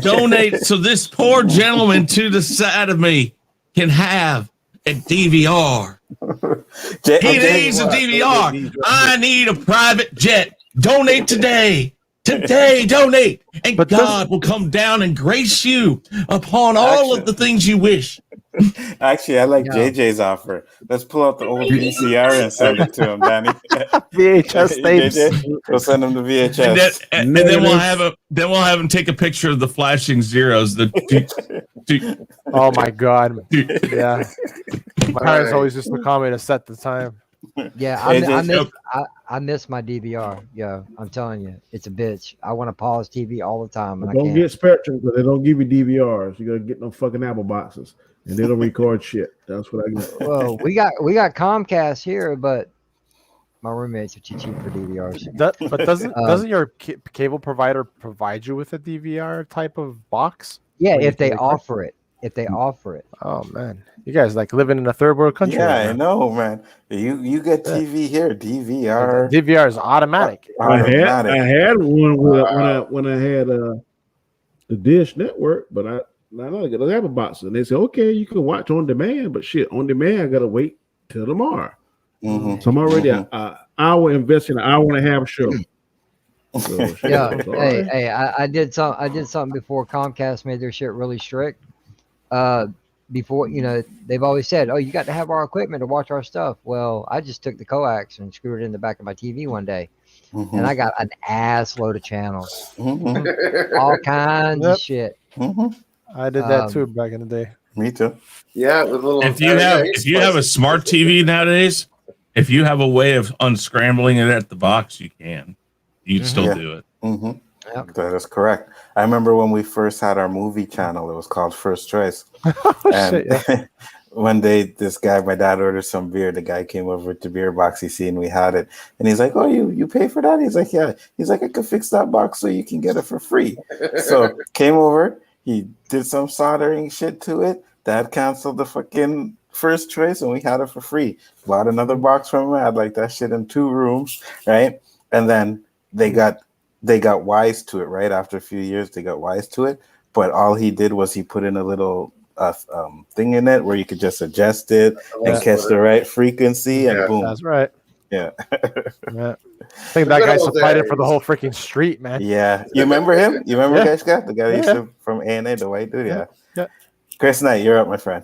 donate so this poor gentleman to the side of me can have a DVR. He needs a DVR. I need a private jet. Donate today. Today, donate. And God will come down and grace you upon all of the things you wish. Actually, I like JJ's offer. Let's pull out the old VCR and send it to him, Danny. VHS tapes. JJ, we'll send him the VHS. And then we'll have him take a picture of the flashing zeros. Oh my God! Yeah, my parents always used to call me to set the time. Yeah, I miss my DVR. Yeah, I'm telling you, it's a bitch. I want to pause TV all the time, and I Don't can't. get Spectrum because they don't give you DVRs. You gotta get no fucking Apple boxes, and they don't record shit. That's what I get. Well, we got Comcast here, but my roommates are too cheap for DVRs. But doesn't your cable provider provide you with a DVR type of box? Yeah, if they offer it. If they offer it. Oh man, you guys like living in a third world country. Yeah, right I know, man. You get TV here, DVR. DVR is automatic. I had one when I had the Dish Network, but I don't get Apple boxes, and they say, okay, you can watch on demand, but shit, on demand, I gotta wait till tomorrow. Mm-hmm. So I'm already an hour investing, an hour and a half show. So, Yeah, right. hey, I did something before Comcast made their shit really strict. Before, they've always said, oh, you got to have our equipment to watch our stuff. Well, I just took the coax and screwed it in the back of my TV one day, and I got an ass load of channels, all kinds of shit. I did that too back in the day. Me too. Yeah, with a little. If you have a smart TV nowadays, if you have a way of unscrambling it at the box, you can still do it. Mm-hmm. Yep. That is correct. I remember when we first had our movie channel, it was called First Choice. And one day, my dad ordered some beer. The guy came over with the beer box. He seen we had it. And he's like, oh, you pay for that? He's like, yeah. He's like, I could fix that box so you can get it for free. So came over. He did some soldering shit to it. Dad canceled the fucking First Choice and we had it for free. Bought another box from him. I had like that shit in 2 rooms, right? And then they got wise to it, right? After a few years, they got wise to it. But all he did was he put in a little thing in it where you could just adjust it and catch the right frequency, and boom. That's right. Yeah. I think that guy supplied it for the whole freaking street, man. Yeah. You remember him? You remember Geshka? The guy used to from ANA, the white dude? Yeah. Chris Knight, you're up, my friend.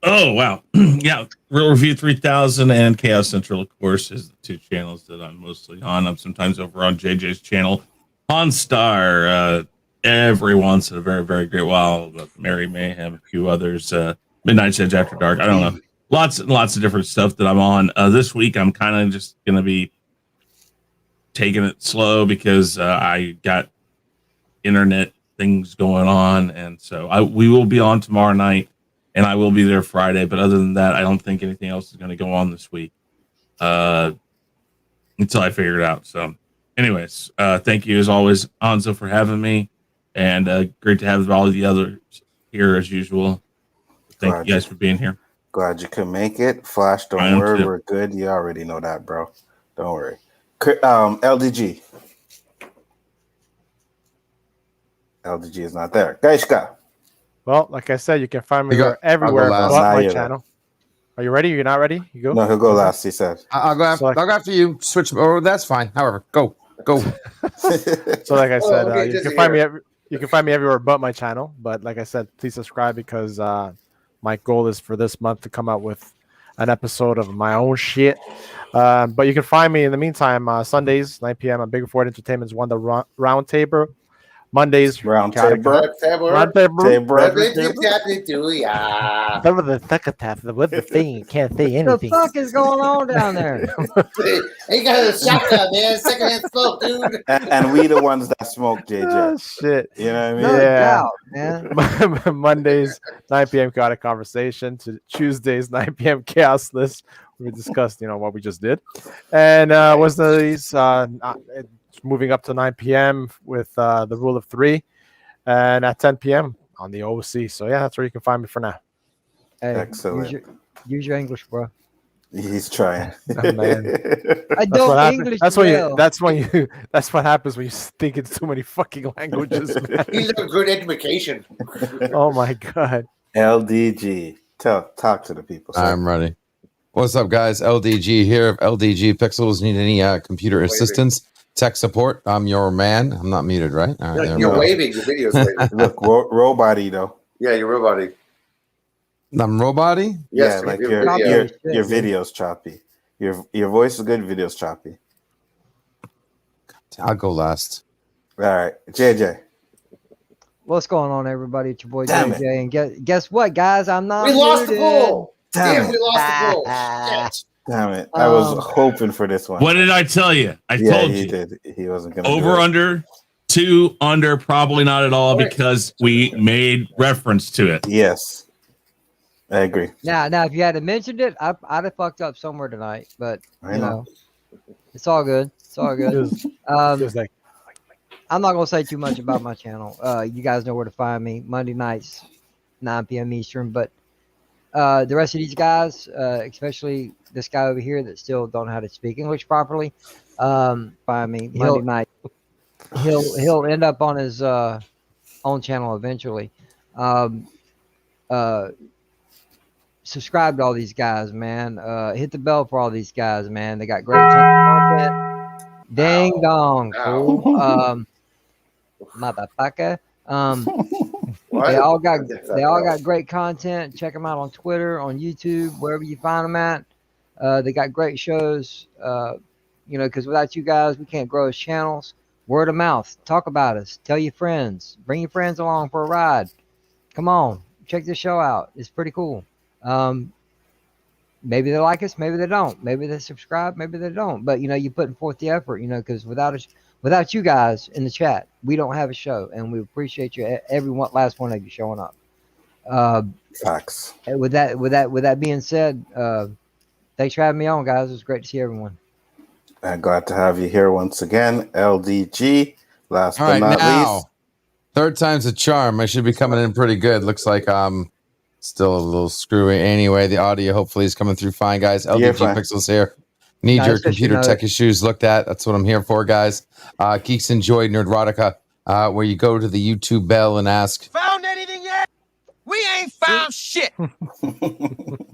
Oh, wow. Yeah. Real Review 3000 and Chaos Central, of course, is the 2 channels that I'm mostly on. I'm sometimes over on JJ's channel. OnStar, every once in a very, very great while. Merry Mayhem, a few others. Midnight Edge After Dark. I don't know. Lots and lots of different stuff that I'm on. This week, I'm kind of just going to be taking it slow because I got internet things going on. And so we will be on tomorrow night. And I will be there Friday, but other than that, I don't think anything else is going to go on this week until I figure it out. So, anyways, thank you as always, Anzo, for having me, and great to have all of the others here as usual. Thank you guys for being here. Glad you could make it. Flash, don't worry, we're good. You already know that, bro. Don't worry. LDG. LDG is not there. Gaishka. Well, like I said, you can find me everywhere but my channel. Are you ready? You're not ready? You go. No, he'll go last. He said. I'll go after you. Switch. Oh, that's fine. However, go. So, like I said, you can find me. You can find me everywhere but my channel. But like I said, please subscribe because my goal is for this month to come out with an episode of my own shit. But you can find me in the meantime Sundays 9 p.m. on Big Ford Entertainment's One the Round Table. Mondays, round table. What the thing? You can't say anything. What the fuck is going on down there? He got a shotgun, man. Secondhand smoke, dude. And we the ones that smoke, JJ. Oh, shit. You know what I mean? No doubt, man. Mondays, 9 p.m. Chaotic Conversation. To Tuesdays, 9 p.m. Chaos List. We discussed, what we just did. And Wednesdays, moving up to 9 p.m. with the Rule of 3, and at 10 p.m. on the OC. So yeah, that's where you can find me for now. Hey, excellent. Use your English, bro. He's trying. I Oh, man. That's don't what happens. English That's when well. you. That's when you. That's what happens when you think it's too many fucking languages, man. He's a good education. Oh my god. LDG. Talk to the people. Sir. I'm ready. What's up, guys? LDG here. If LDG Pixels need any computer assistance, tech support, I'm your man. I'm not muted, right? All right, You're waving. Your video's waving. Look, robot-y though. Yeah, you're robot-y. I'm robot-y? Yes, Yeah, like your your video's choppy. Your voice is good, video's choppy. I'll go last. All right, JJ. What's going on, everybody? It's your boy Damn JJ, and guess what, guys? I'm not. We lost the muted. pool. Damn Damn, it. we lost the pool. Shit. Damn it. I was hoping for this one. What did I tell you? I Yeah, told he you. did. He wasn't gonna Over, do it. under, 2, under, probably not at all because we made reference to it. Yes. I agree. Now, if you hadn't mentioned it, I'd have fucked up somewhere tonight. But I you know. know, it's all good. It's all It good. was, it was like I'm not gonna say too much about my channel. You guys know where to find me. Monday nights, 9 p.m. Eastern. But the rest of these guys, especially this guy over here that still don't know how to speak English properly, find me Monday night. He'll end up on his own channel eventually. Subscribe to all these guys, man. Hit the bell for all these guys, man. They got great content. Ding dong, fool. Motherfucker. They all got great content. Check them out on Twitter, on YouTube, wherever you find them at. They got great shows. Because without you guys, we can't grow as channels. Word of mouth. Talk about us. Tell your friends. Bring your friends along for a ride. Come on, check this show out. It's pretty cool. Maybe they like us, maybe they don't. Maybe they subscribe, maybe they don't. But you're putting forth the effort. Because without you guys in the chat, we don't have a show, and we appreciate you, last one of you showing up. Facts. With that being said, thanks for having me on, guys. It was great to see everyone. I'm glad to have you here once again, LDG. Last All but right, not now, least. third time's a charm. I should be coming in pretty good. Looks like still a little screwy. Anyway, the audio hopefully is coming through fine, guys. LDG Pixels here. Need your computer tech issues looked at. That's what I'm here for, guys. Geeks Enjoy Nerdrotica, where you go to the YouTube bell and ask, Found anything yet? We ain't found shit.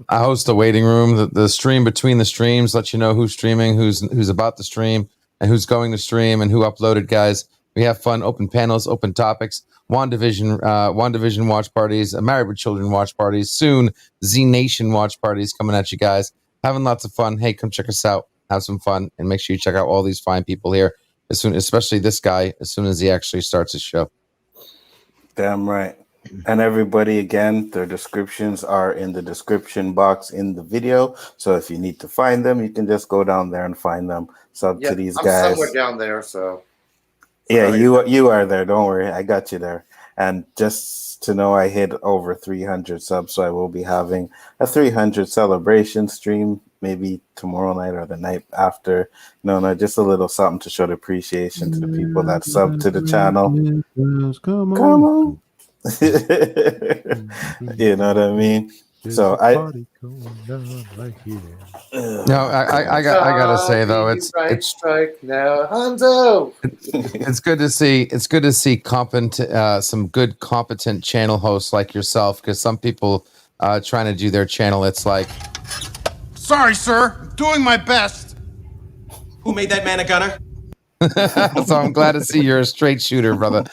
I host a waiting room. The stream between the streams lets you know who's streaming, who's about to stream, and who's going to stream, and who uploaded, guys. We have fun, open panels, open topics, WandaVision watch parties, Married with Children watch parties, soon Z Nation watch parties coming at you guys. Having lots of fun. Hey, come check us out. Have some fun, and make sure you check out all these fine people here especially this guy, as soon as he actually starts his show. Damn right. And everybody, again, their descriptions are in the description box in the video. So if you need to find them, you can just go down there and find them. Sub to these guys. I'm somewhere down there, so. Yeah, you are there. Don't worry. I got you there. And just to know, I hit over 300 subs. So I will be having a 300 celebration stream maybe tomorrow night or the night after. No, just a little something to show the appreciation to the people that sub to the channel. Come on. You know what I mean? So I gotta say though, it's strike now, Hanzo. It's good to see competent, some good competent channel hosts like yourself, because some people trying to do their channel, it's like, Sorry, sir. I'm doing my best. Who made that man a gunner? so I'm glad to see you're a straight shooter, brother.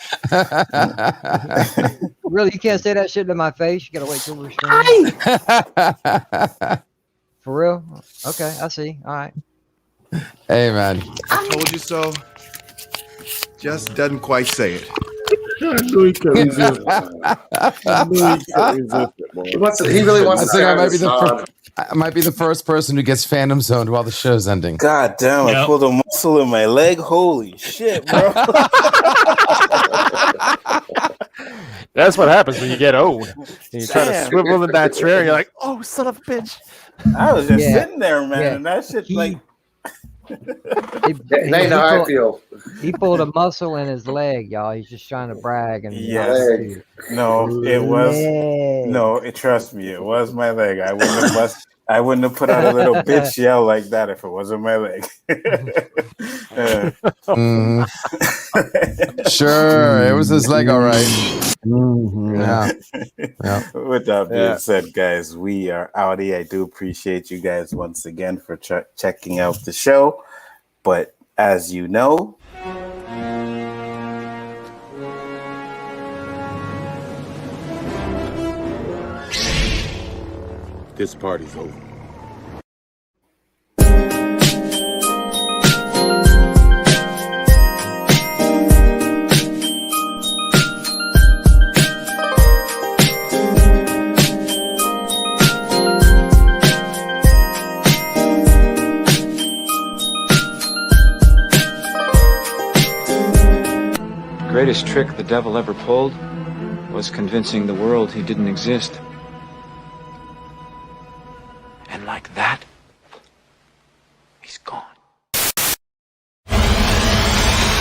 Really, you can't say that shit to my face. You gotta wait till we're streaming. For real? Okay, I see. All right. Hey, man. I told you so. Just doesn't quite say it. I knew he couldn't resist it. I knew he couldn't resist it, boy. He really wants to. I might be the first person who gets Phantom Zoned while the show's ending. God damn, I pulled a muscle in my leg. Holy shit, bro. That's what happens when you get old. And you try to swivel in that chair, and you're like, "Oh, son of a bitch!" I was just sitting there, man, and that shit like. Now you know how I feel. He pulled a muscle in his leg, y'all. He's just trying to brag. And no, it was no. Trust me, it was my leg. I wouldn't have I wouldn't have put out a little bitch yell like that if it wasn't my leg. Sure, it was his leg, all right. Yeah. With that being said, guys, we are outie. I do appreciate you guys once again for checking out the show. But as you know, This party's over. The greatest trick the devil ever pulled was convincing the world he didn't exist. And like that,